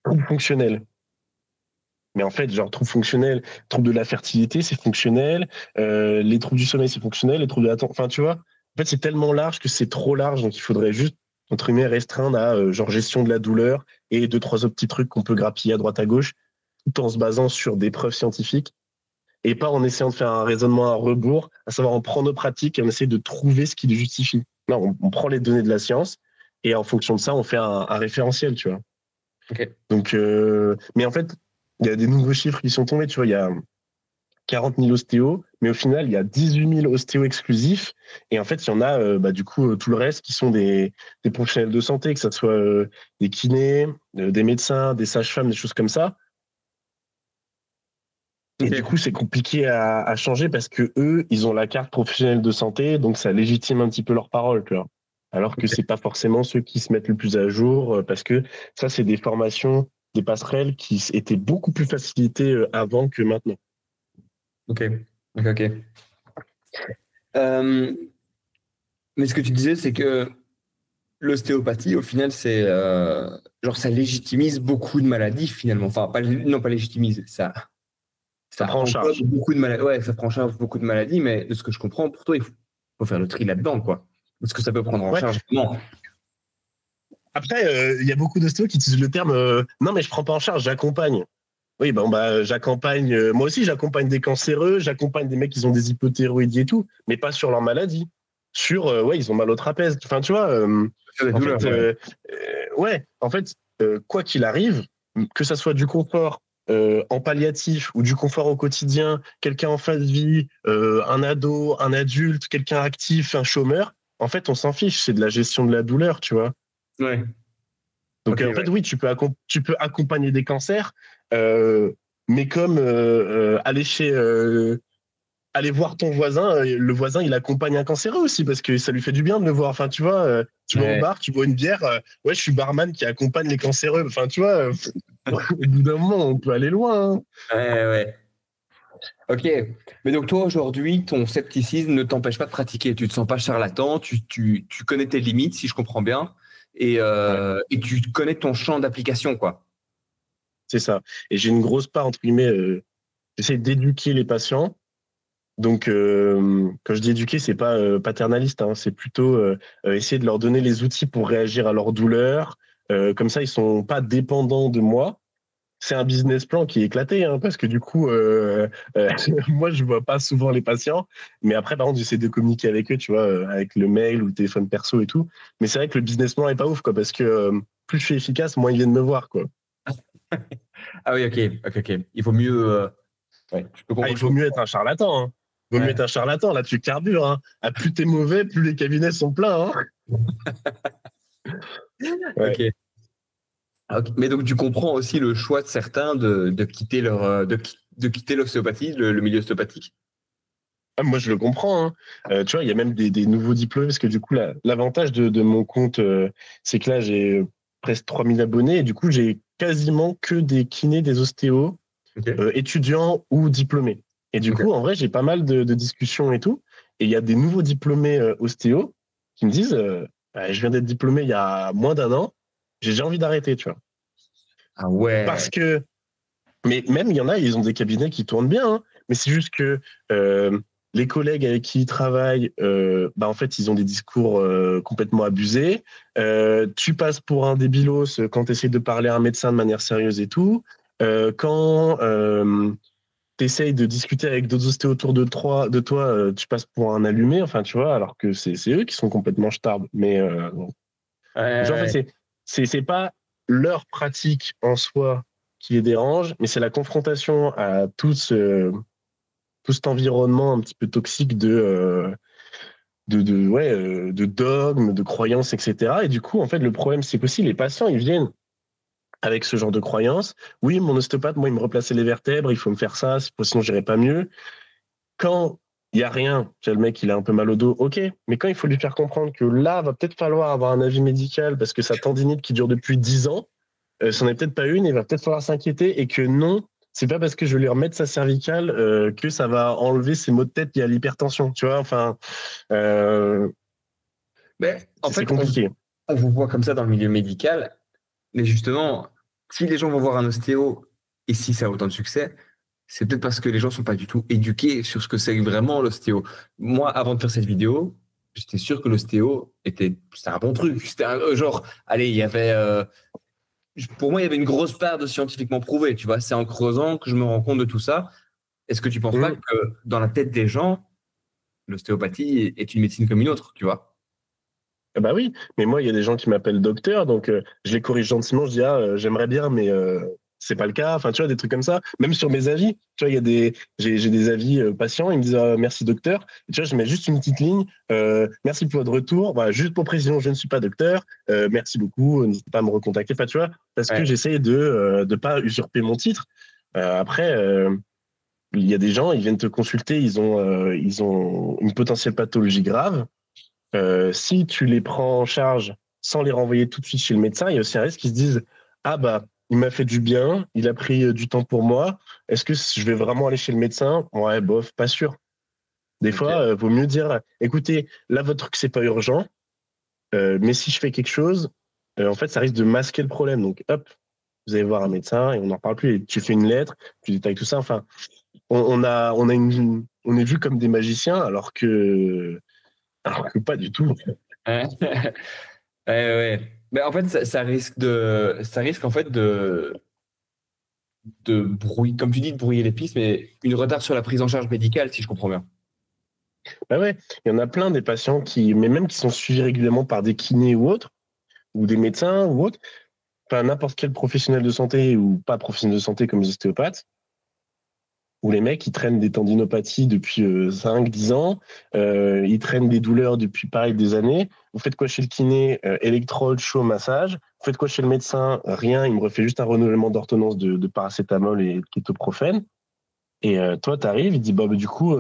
troubles fonctionnels. Mais en fait, genre troubles fonctionnels, troubles de la fertilité, c'est fonctionnel, les troubles du sommeil, c'est fonctionnel, les troubles de l'attention, enfin tu vois, en fait c'est tellement large que c'est trop large, donc il faudrait juste, entre guillemets, restreindre à genre gestion de la douleur et deux, trois autres petits trucs qu'on peut grappiller à droite à gauche, tout en se basant sur des preuves scientifiques, et pas en essayant de faire un raisonnement à rebours, à savoir on prend nos pratiques et on essaie de trouver ce qui les justifie. Non, on prend les données de la science, et en fonction de ça, on fait un référentiel, tu vois. Ok. Donc, mais en fait, il y a des nouveaux chiffres qui sont tombés. Tu vois, il y a 40 000 ostéos, mais au final, il y a 18 000 ostéos exclusifs. Et en fait, il y en a, bah, du coup, tout le reste qui sont des professionnels de santé, que ce soit des kinés, des médecins, des sages-femmes, des choses comme ça. Et Ok. du coup, c'est compliqué à changer parce que eux, ils ont la carte professionnelle de santé, donc ça légitime un petit peu leur parole, tu vois. Alors que c'est pas forcément ceux qui se mettent le plus à jour, parce que ça, c'est des formations, des passerelles qui étaient beaucoup plus facilitées avant que maintenant. Ok. Ok. Ok. Euh, mais ce que tu disais, c'est que l'ostéopathie, au final, c'est genre ça légitimise beaucoup de maladies finalement. Enfin, non, pas légitimise, Ça ça prend en englobe charge. beaucoup de maladies. Ouais, ça prend en charge beaucoup de maladies, mais de ce que je comprends, pour toi, faut faire le tri là-dedans, quoi. Est-ce que ça peut prendre en Ouais. charge? Non. Après, il y a beaucoup d'ostéos qui utilisent le terme non, mais je prends pas en charge, j'accompagne. Oui, bon, bah, j'accompagne. Moi aussi, j'accompagne des cancéreux, j'accompagne des mecs qui ont des hypothyroïdies et tout, mais pas sur leur maladie. Sur, ouais, ils ont mal au trapèze. Enfin, tu vois, Sur les en douleurs, fait, ouais. ouais, en fait, quoi qu'il arrive, que ça soit du confort en palliatif ou du confort au quotidien, quelqu'un en fin de vie, un ado, un adulte, quelqu'un actif, un chômeur, en fait, on s'en fiche. C'est de la gestion de la douleur, tu vois. Ouais. Donc, Ok, en fait, ouais. oui, tu peux accompagner des cancers, mais comme aller voir ton voisin, le voisin, il accompagne un cancéreux aussi, parce que ça lui fait du bien de le voir. Enfin, tu vois, tu vas au Ouais. bar, tu bois une bière, ouais, je suis barman qui accompagne les cancéreux. Enfin, tu vois, au bout d'un moment, on peut aller loin, hein. Ouais, ouais. Ok. Mais donc toi aujourd'hui, ton scepticisme ne t'empêche pas de pratiquer. Tu te sens pas charlatan, tu connais tes limites, si je comprends bien, Ouais, et tu connais ton champ d'application, quoi. c'est ça. Et j'ai une grosse part, entre guillemets, j'essaie d'éduquer les patients, Donc, quand je dis éduquer, c'est pas paternaliste, hein, c'est plutôt essayer de leur donner les outils pour réagir à leur douleur. Comme ça, ils sont pas dépendants de moi. C'est un business plan qui est éclaté, hein, parce que du coup, moi, je vois pas souvent les patients, mais après, par contre, j'essaie de communiquer avec eux, tu vois, avec le mail ou le téléphone perso et tout. Mais c'est vrai que le business plan est pas ouf, quoi, parce que plus je suis efficace, moins ils viennent me voir, quoi. Ah oui, ok. Il vaut mieux. Ouais, je peux Ah, comprendre. il vaut mieux être un charlatan, hein. Il vaut mieux Ouais. être un charlatan, là, tu carbures, hein. Ah, plus t'es mauvais, plus les cabinets sont pleins, hein. Ouais. Ok. Ok. Mais donc, tu comprends aussi le choix de certains de quitter de quitter l'ostéopathie, le milieu ostéopathique. Ah, moi, je le comprends, hein. Tu vois, il y a même des nouveaux diplômés, parce que du coup, l'avantage de mon compte, c'est que là, j'ai presque 3000 abonnés, et du coup, j'ai quasiment que des kinés, des ostéos, Ok. étudiants ou diplômés. Et du Ok. coup, en vrai, j'ai pas mal de discussions et tout. Et il y a des nouveaux diplômés ostéo qui me disent bah, je viens d'être diplômé il y a moins d'un an, j'ai déjà envie d'arrêter, tu vois. Ah ouais. Parce que, mais même il y en a, ils ont des cabinets qui tournent bien, hein, mais c'est juste que euh, les collègues avec qui ils travaillent, bah, en fait, ils ont des discours complètement abusés. Tu passes pour un débilos quand tu essaies de parler à un médecin de manière sérieuse et tout. Quand tu essayes de discuter avec d'autres ostéos autour de toi, tu passes pour un allumé, enfin, tu vois, alors que c'est eux qui sont complètement starbes. Mais genre, en fait, Ouais. c'est pas leur pratique en soi qui les dérange, mais c'est la confrontation à tout cet environnement un petit peu toxique de dogmes, de croyances, etc. Et du coup, en fait, le problème, c'est qu'aussi les patients, ils viennent avec ce genre de croyances. Oui, mon ostéopathe, moi, il me replaçait les vertèbres, il faut me faire ça, sinon j'irai pas mieux. Quand il y a rien, le mec, il a un peu mal au dos, ok, mais quand il faut lui faire comprendre que là, va peut-être falloir avoir un avis médical parce que sa tendinite qui dure depuis 10 ans, c'en est peut-être pas une, il va peut-être falloir s'inquiéter et que non, c'est pas parce que je vais lui remettre sa cervicale que ça va enlever ses maux de tête liés à l'hypertension, tu vois, enfin, euh, Mais en c'est fait, compliqué. on vous voit comme ça dans le milieu médical, mais justement, si les gens vont voir un ostéo et si ça a autant de succès, c'est peut-être parce que les gens sont pas du tout éduqués sur ce que c'est vraiment l'ostéo. Moi, avant de faire cette vidéo, j'étais sûr que l'ostéo c'était un bon truc. C'était genre, allez, il y avait, pour moi, il y avait une grosse part de scientifiquement prouvé. Tu vois, c'est en creusant que je me rends compte de tout ça. Est-ce que tu penses pas Mmh. que dans la tête des gens, l'ostéopathie est une médecine comme une autre, tu vois? Ah bah oui, mais moi, il y a des gens qui m'appellent docteur, donc je les corrige gentiment, je dis, ah, j'aimerais bien, mais c'est pas le cas. Enfin, tu vois, des trucs comme ça. Même sur mes avis, tu vois, j'ai des avis patients, ils me disent, ah, merci docteur. Et tu vois, je mets juste une petite ligne, merci pour votre retour. Voilà, juste pour précision, je ne suis pas docteur. Merci beaucoup, n'hésitez pas à me recontacter. Enfin, tu vois, parce que Ouais. j'essaye de pas usurper mon titre. Après, il y a des gens, ils viennent te consulter, ils ont une potentielle pathologie grave. Si tu les prends en charge sans les renvoyer tout de suite chez le médecin, il y a aussi un risque qu'ils se disent ah bah il m'a fait du bien, il a pris du temps pour moi. Est-ce que je vais vraiment aller chez le médecin? Ouais, bof, pas sûr. Des Ok. fois, vaut mieux dire écoutez, là votre truc c'est pas urgent, mais si je fais quelque chose, en fait ça risque de masquer le problème. Donc hop, vous allez voir un médecin et on n'en parle plus. Et tu fais une lettre, tu détailles tout ça. Enfin, on est vu comme des magiciens alors que pas du tout. Ouais. Ouais. Mais en fait, ça risque en fait de brouiller, comme tu dis, de brouiller les pistes, mais une retard sur la prise en charge médicale, si je comprends bien. Bah ouais, il y en a plein des patients mais même qui sont suivis régulièrement par des kinés ou autres, ou des médecins ou autres, enfin n'importe quel professionnel de santé ou pas professionnel de santé comme les ostéopathes, où les mecs, ils traînent des tendinopathies depuis 5-10 ans, ils traînent des douleurs depuis pareil des années. Vous faites quoi chez le kiné? Électrode, chaud, massage. Vous faites quoi chez le médecin? Rien, il me refait juste un renouvellement d'ordonnance de paracétamol et de kétoprophène. Et toi, tu arrives, il dit, bah, du coup,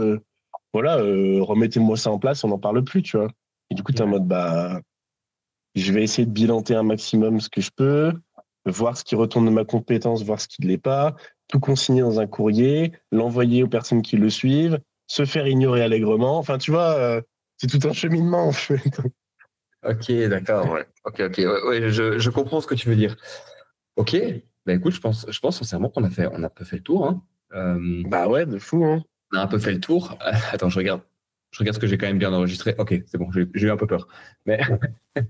voilà, remettez-moi ça en place, on n'en parle plus, tu vois. Et du coup, tu es en Ouais. mode, bah, je vais essayer de bilanter un maximum ce que je peux, voir ce qui retourne de ma compétence, voir ce qui ne l'est pas, tout consigner dans un courrier, l'envoyer aux personnes qui le suivent, se faire ignorer allègrement. Enfin, tu vois, c'est tout un cheminement, en fait. Ok, d'accord, ouais. Ok, ouais, je comprends ce que tu veux dire. Ok, bah écoute, je pense sincèrement qu'on a fait, on a pas fait le tour, hein. Bah ouais, de fou, hein. On a un peu fait le tour. Attends, je regarde. Je regarde ce que j'ai quand même bien enregistré. Ok, c'est bon, j'ai eu un peu peur. Mais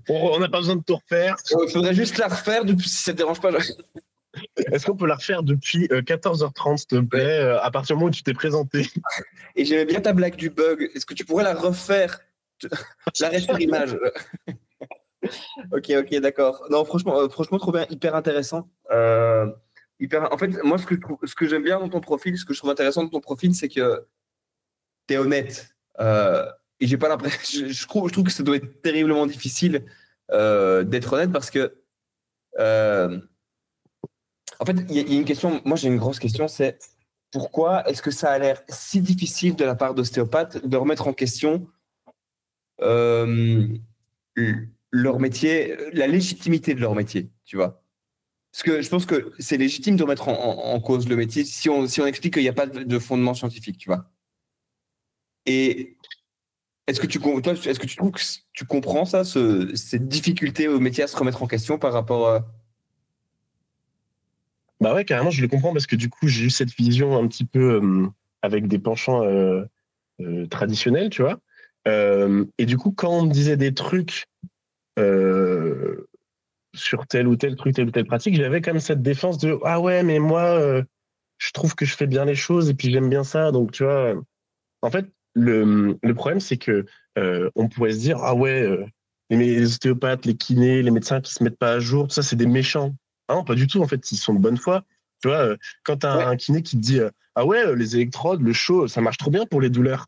On n'a pas besoin de tout refaire. il faudrait juste la refaire, si ça te dérange pas. Est-ce qu'on peut la refaire depuis 14h30, s'il te plaît, à partir du moment où tu t'es présenté? Et j'aimais bien ta blague du bug. Est-ce que tu pourrais la refaire? L'arrêt sur image. Ok, d'accord. Non, franchement, trop bien, hyper intéressant. En fait, moi, ce que j'aime bien dans ton profil, ce que je trouve intéressant dans ton profil, c'est que tu es honnête. Et j'ai pas l'impression. Je trouve que ça doit être terriblement difficile d'être honnête parce que, en fait, il y a une question. Moi, j'ai une grosse question, c'est pourquoi est-ce que ça a l'air si difficile de la part d'ostéopathes de remettre en question euh, leur métier, la légitimité de leur métier, tu vois? Parce que je pense que c'est légitime de remettre en cause le métier si on explique qu'il n'y a pas de fondement scientifique, tu vois. Et est-ce que est-ce que tu trouves que tu comprends ça, cette difficulté au métier à se remettre en question par rapport à... Bah ouais, carrément, je le comprends parce que du coup, j'ai eu cette vision un petit peu avec des penchants traditionnels, tu vois. Et du coup, quand on me disait des trucs euh, sur tel ou tel truc, telle ou telle pratique, j'avais quand même cette défense de ah ouais, mais moi, je trouve que je fais bien les choses et puis j'aime bien ça. Donc, tu vois, en fait, le problème, c'est que on pourrait se dire ah ouais, les ostéopathes, les kinés, les médecins qui se mettent pas à jour, tout ça, c'est des méchants. Ah non, pas du tout. En fait, ils sont de bonne foi. Tu vois, quand tu as Ouais. un kiné qui te dit ah ouais, les électrodes, le chaud, ça marche trop bien pour les douleurs.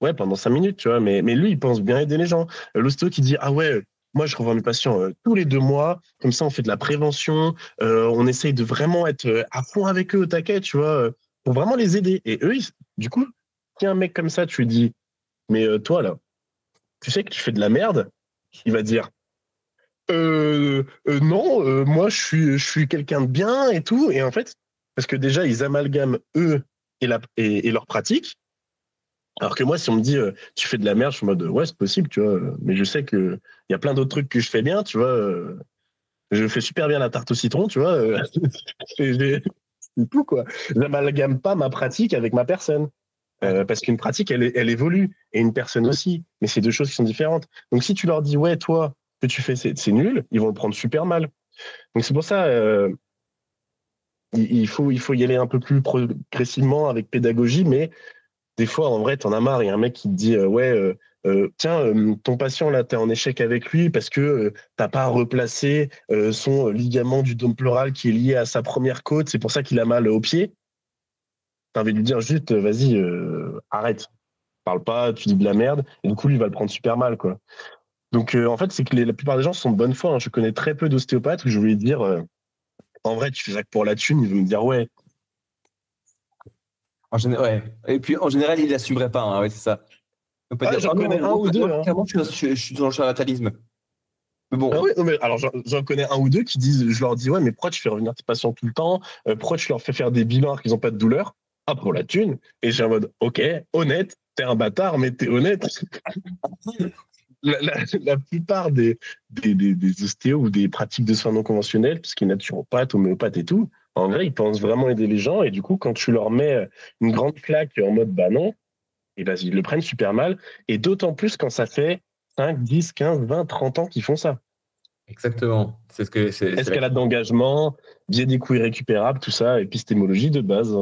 Ouais, pendant 5 minutes, tu vois, mais lui, il pense bien aider les gens. L'ostéo qui dit, ah ouais, moi, je revois mes patients tous les 2 mois, comme ça, on fait de la prévention, on essaye de vraiment être à fond avec eux au taquet, tu vois, pour vraiment les aider. Et eux, du coup, si un mec comme ça, tu lui dis, mais toi, là, tu sais que tu fais de la merde, il va dire, non, moi, je suis quelqu'un de bien et tout. Et en fait, parce que déjà, ils amalgament eux et leur pratique. Alors que moi, si on me dit tu fais de la merde, je suis en mode ouais, c'est possible, tu vois. Mais je sais que il y a plein d'autres trucs que je fais bien, tu vois. Je fais super bien la tarte au citron, tu vois. C'est tout quoi. J'amalgame pas ma pratique avec ma personne. Parce qu'une pratique, elle évolue et une personne aussi. Mais c'est deux choses qui sont différentes. Donc si tu leur dis ouais, toi, ce que tu fais, c'est nul, ils vont le prendre super mal. Donc c'est pour ça, il faut y aller un peu plus progressivement avec pédagogie, mais des fois, en vrai, t'en as marre. Il y a un mec qui te dit ouais, tiens, ton patient là, t'es en échec avec lui parce que t'as pas replacé son ligament du dôme pleural qui est lié à sa première côte. C'est pour ça qu'il a mal au pied. T'as envie de lui dire juste, vas-y, arrête, parle pas, tu dis de la merde. Et du coup, lui il va le prendre super mal, quoi. Donc, en fait, c'est que la plupart des gens sont de bonne foi, hein. Je connais très peu d'ostéopathes où je voulais dire, en vrai, tu fais ça que pour la thune. Ils vont me dire ouais. Ouais. Et puis, en général, il l'assumerait pas, hein, ouais, c'est ça. On peut Ah, dire, j'en oh non, connais un moi, ou deux, hein. clairement, je suis dans le charlatanisme. Mais Ah bon, oui, mais alors j'en connais un ou deux qui disent, je leur dis, ouais, mais pourquoi tu fais revenir tes patients tout le temps? Pourquoi tu leur fais faire des bilans alors qu'ils n'ont pas de douleur? Ah, pour la thune. Et j'ai en mode, ok, honnête, t'es un bâtard, mais t'es honnête. La plupart des ostéos ou des pratiques de soins non conventionnels, tout ce qui est naturopathe, homéopathe et tout, en vrai, ils pensent vraiment aider les gens. Et du coup, quand tu leur mets une grande claque en mode, bah non, et ben, ils le prennent super mal. Et d'autant plus quand ça fait 5, 10, 15, 20, 30 ans qu'ils font ça. exactement. C'est ce que c'est la Escalade d'engagement, biais des coûts irrécupérables, tout ça, épistémologie de base.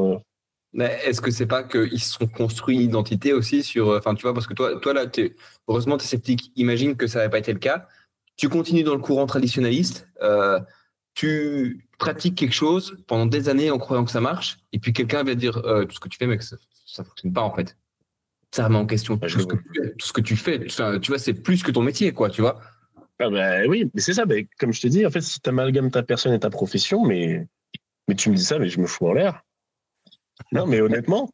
Mais est-ce que c'est pas qu'ils se sont construits une identité aussi sur. Enfin, tu vois, parce que toi là, heureusement, tu es sceptique. Imagine que ça n'avait pas été le cas. Tu continues dans le courant traditionnaliste, tu pratiques quelque chose pendant des années en croyant que ça marche, et puis quelqu'un va dire tout ce que tu fais, mec, ça fonctionne pas en fait. Ça remet en question Je le vois. tout ce que tu fais. Enfin, tu vois, c'est plus que ton métier, quoi, tu vois. Ah bah oui, mais c'est ça, bah, comme je te dis, en fait, si tu amalgames ta personne et ta profession, mais tu me dis ça, mais je me fous en l'air. Non, mais honnêtement.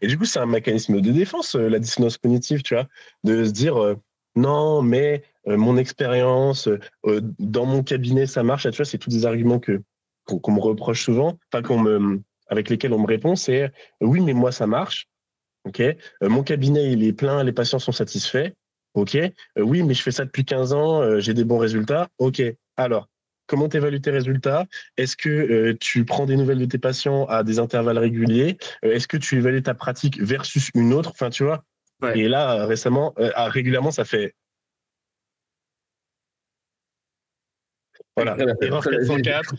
Et du coup, c'est un mécanisme de défense, la dissonance cognitive, tu vois, de se dire, non, mais mon expérience, dans mon cabinet, ça marche. Ah, tu vois, c'est tous des arguments qu'on me reproche souvent, enfin, avec lesquels on me répond, c'est, oui, mais moi, ça marche. OK. Mon cabinet, il est plein, les patients sont satisfaits. OK. Oui, mais je fais ça depuis 15 ans, j'ai des bons résultats. OK. Alors, comment tu évalues tes résultats, est-ce que tu prends des nouvelles de tes patients à des intervalles réguliers, est-ce que tu évalues ta pratique versus une autre, enfin tu vois. Ouais. Et là, régulièrement, ça fait... Voilà, erreur 404.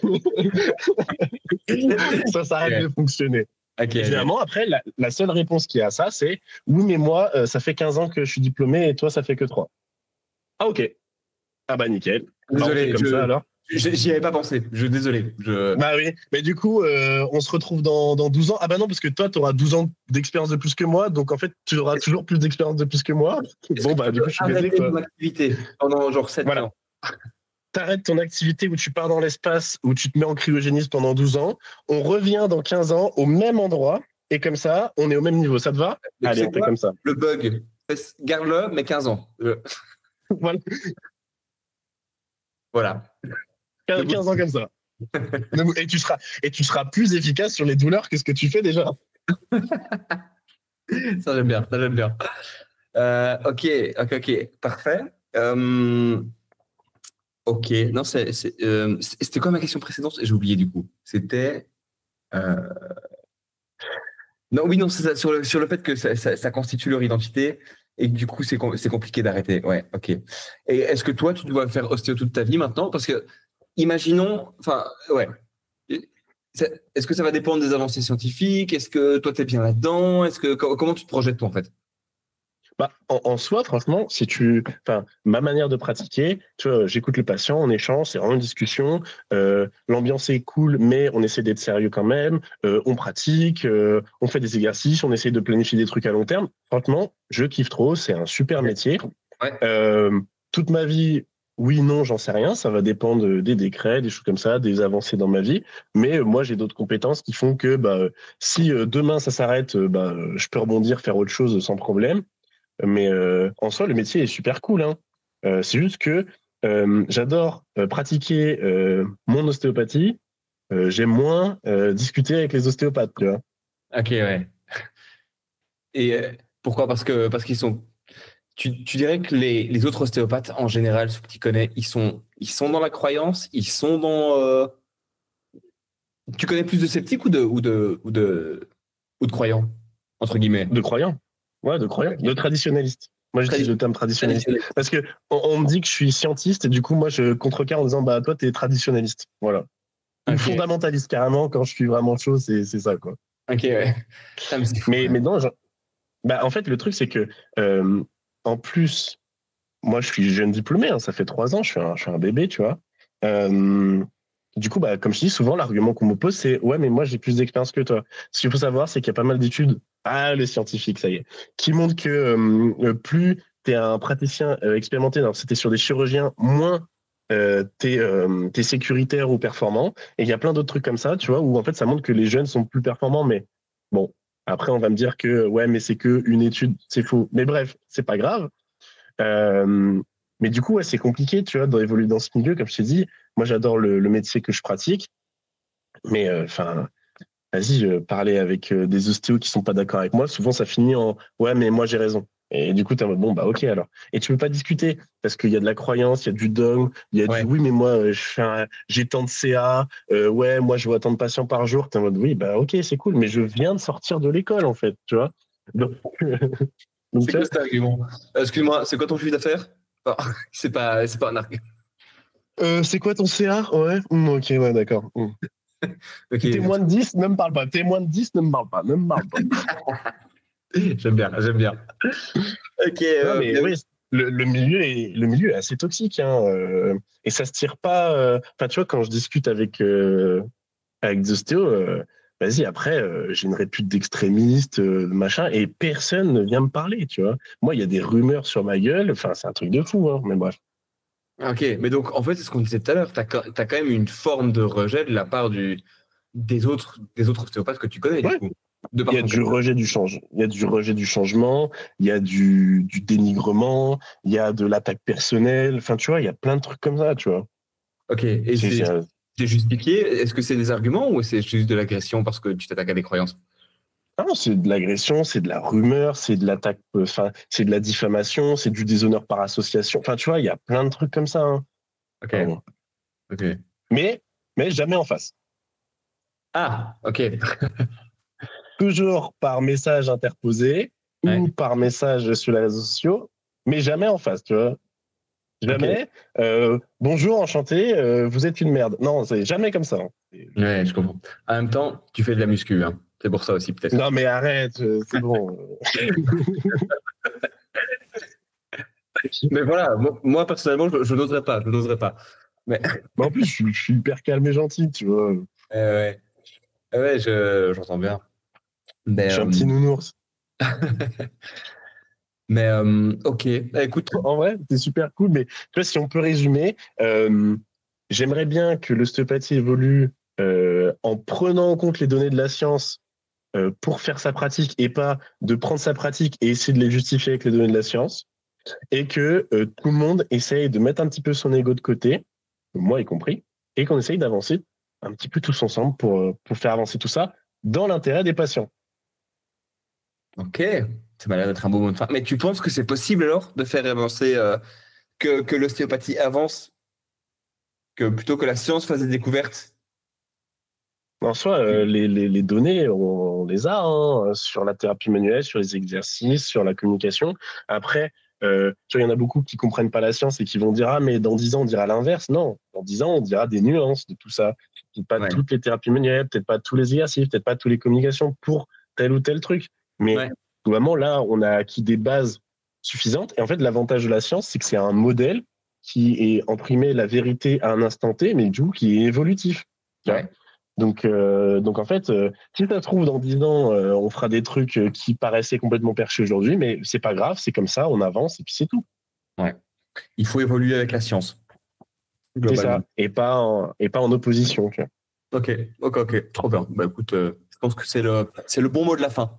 Ça s'arrête de fonctionner. Évidemment, après, la seule réponse qu'il y a à ça, c'est « Oui, mais moi, ça fait 15 ans que je suis diplômé et toi, ça fait que 3. » Ah, ok. Ah bah, nickel. Désolé, comme ça, alors. J'y avais pas pensé. Désolé. Bah oui, mais du coup, on se retrouve dans 12 ans. Ah bah non, parce que toi, tu auras 12 ans d'expérience de plus que moi, donc en fait, tu auras toujours plus d'expérience de plus que moi. Bon, bah, du coup, je suis baisé, quoi. Ton activité pendant genre 7 ans. T'arrêtes ton activité où tu pars dans l'espace, où tu te mets en cryogénisme pendant 12 ans. On revient dans 15 ans au même endroit. Et comme ça, on est au même niveau. Ça te va? Allez, on fait comme ça. Le bug, garde-le, mais 15 ans. Voilà. 15 ans comme ça. Et tu seras plus efficace sur les douleurs que ce que tu fais déjà. Ça, j'aime bien. Ok. Parfait. Ok. Non, c'était quoi ma question précédente? J'ai oublié du coup. C'était... Non, c'est ça, sur le fait que ça constitue leur identité et que du coup, c'est compliqué d'arrêter. Ouais, ok. Et est-ce que toi, tu dois faire ostéo toute ta vie maintenant? Parce que, imaginons... Enfin, ouais. Est-ce que ça va dépendre des avancées scientifiques? Est-ce que toi, tu es bien là-dedans? Comment tu te projettes, toi, en fait? Bah, en soi, franchement, ma manière de pratiquer, tu vois, j'écoute le patient, on échange, c'est vraiment une discussion. L'ambiance est cool, mais on essaie d'être sérieux quand même. On pratique, on fait des exercices, on essaie de planifier des trucs à long terme. Franchement, je kiffe trop, c'est un super métier. Ouais. Toute ma vie, oui, non, j'en sais rien. Ça va dépendre des décrets, des choses comme ça, des avancées dans ma vie. Mais moi, j'ai d'autres compétences qui font que si demain ça s'arrête, je peux rebondir, faire autre chose sans problème. Mais en soi, le métier est super cool. Hein. C'est juste que j'adore pratiquer mon ostéopathie. J'aime moins discuter avec les ostéopathes. Tu vois. Ok, ouais. Et pourquoi? Parce qu'ils sont... Tu dirais que les autres ostéopathes, en général, ceux que tu connais, ils sont dans la croyance, ils sont dans... Tu connais plus de sceptiques ou de croyants, entre guillemets? De croyants. Ouais, de croyants. De traditionnalistes. Moi, j'utilise le terme traditionnaliste. Parce que on me dit que je suis scientiste et du coup, moi, je contrecarre en disant, toi, t'es traditionnaliste. Voilà. Ou fondamentaliste, carrément, quand je suis vraiment chaud, c'est ça, quoi. Ok, ouais. Mais non, en fait, le truc, c'est que, en plus, moi, je suis jeune diplômé, hein, ça fait 3 ans, je suis un bébé, tu vois. Du coup, comme je dis, souvent, l'argument qu'on me pose, c'est « Ouais, mais moi, j'ai plus d'expérience que toi. » Ce qu'il faut savoir, c'est qu'il y a pas mal d'études, le scientifique, ça y est, qui montrent que plus tu es un praticien expérimenté, alors c'était sur des chirurgiens, moins t'es sécuritaire ou performant. Et il y a plein d'autres trucs comme ça, tu vois, où en fait, ça montre que les jeunes sont plus performants. Mais bon, après, on va me dire que ouais, mais c'est qu'une étude, c'est faux. Mais bref, c'est pas grave. Mais du coup, ouais, c'est compliqué, tu vois, d'évoluer dans ce milieu. Comme je t'ai dit, moi, j'adore le métier que je pratique. Mais vas-y, parler avec des ostéos qui sont pas d'accord avec moi, souvent, ça finit en ouais, mais moi, j'ai raison. Et du coup, t'es en mode bon, ok, alors. Et tu peux pas discuter parce qu'il y a de la croyance, il y a du dogme, il y a du oui, mais moi, j'ai tant de CA, ouais, moi, je vois tant de patients par jour. T'es en mode oui, ok, c'est cool, mais je viens de sortir de l'école, en fait, tu vois. Donc, c'est quoi cet argument? Excuse-moi, c'est quoi ton chiffre d'affaires? C'est pas un argument. C'est quoi ton CA? Ouais, ok, ouais, d'accord. Okay. T'es moins de 10, ne me parle pas. T'es moins de 10, ne me parle pas. J'aime bien. Ok. Mais oui, le milieu est assez toxique. Hein, et ça se tire pas. Enfin, tu vois, quand je discute avec des ostéos, vas-y, après, j'ai une répute d'extrémiste, machin, et personne ne vient me parler, tu vois. Moi, il y a des rumeurs sur ma gueule. Enfin, c'est un truc de fou, hein, mais bref. Ok, mais donc en fait, c'est ce qu'on disait tout à l'heure, tu as quand même une forme de rejet de la part des autres ostéopathes que tu connais, du coup. Il y a du rejet du changement, il y a du rejet du changement, il y a du dénigrement, il y a de l'attaque personnelle, enfin tu vois, il y a plein de trucs comme ça, tu vois. Ok, et c'est justifié? Est-ce que c'est des arguments ou c'est juste de l'agression parce que tu t'attaques à des croyances? Non, c'est de l'agression, c'est de la rumeur, c'est de l'attaque, enfin, c'est de la diffamation, c'est du déshonneur par association. Enfin, tu vois, il y a plein de trucs comme ça. Hein. Ok. Ok. mais jamais en face. Ah, ok. Toujours par message interposé Ouais. ou par message sur les réseaux sociaux, mais jamais en face, tu vois. Jamais. Bonjour, enchanté, vous êtes une merde. Non, c'est jamais comme ça. Ouais, je comprends. En même temps, tu fais de la muscu, hein. C'est pour ça aussi, peut-être. Non, mais arrête, c'est bon. Mais voilà, moi personnellement, je n'oserais pas. Mais Mais en plus, je suis hyper calme et gentil, tu vois. ouais, ouais, j'entends bien. Je Mais, suis un petit nounours. ok. Bah, écoute, En vrai, c'est super cool. Mais tu vois, si on peut résumer, j'aimerais bien que l'ostéopathie évolue en prenant en compte les données de la science pour faire sa pratique et pas de prendre sa pratique et essayer de les justifier avec les données de la science. Et que tout le monde essaye de mettre un petit peu son ego de côté, moi y compris, et qu'on essaye d'avancer un petit peu tous ensemble pour faire avancer tout ça dans l'intérêt des patients. ok. Ça m'a l'air d'être un beau mot de fin. Mais tu penses que c'est possible alors de faire avancer, que l'ostéopathie avance, que plutôt que la science fasse des découvertes? En soi, les données, on les a hein, sur la thérapie manuelle, sur les exercices, sur la communication. Après, tu vois, il y en a beaucoup qui comprennent pas la science et qui vont dire ah mais dans 10 ans on dira l'inverse. Non, dans 10 ans on dira des nuances de tout ça. Peut-être pas Ouais. toutes les thérapies manuelles, peut-être pas tous les exercices, peut-être pas toutes les communications pour tel ou tel truc. Mais Ouais. vraiment là, on a acquis des bases suffisantes. Et en fait, l'avantage de la science, c'est que c'est un modèle qui est imprimé la vérité à un instant T, mais du coup qui est évolutif. Tu vois. Ouais. Donc en fait, si ça se trouve, dans 10 ans, on fera des trucs qui paraissaient complètement perchés aujourd'hui, mais c'est pas grave, c'est comme ça, on avance et puis c'est tout. Ouais. Il faut évoluer avec la science, C'est globalement. ça, et pas en opposition. Tu vois. Ok. Trop bien. Bah écoute, je pense que c'est le bon mot de la fin.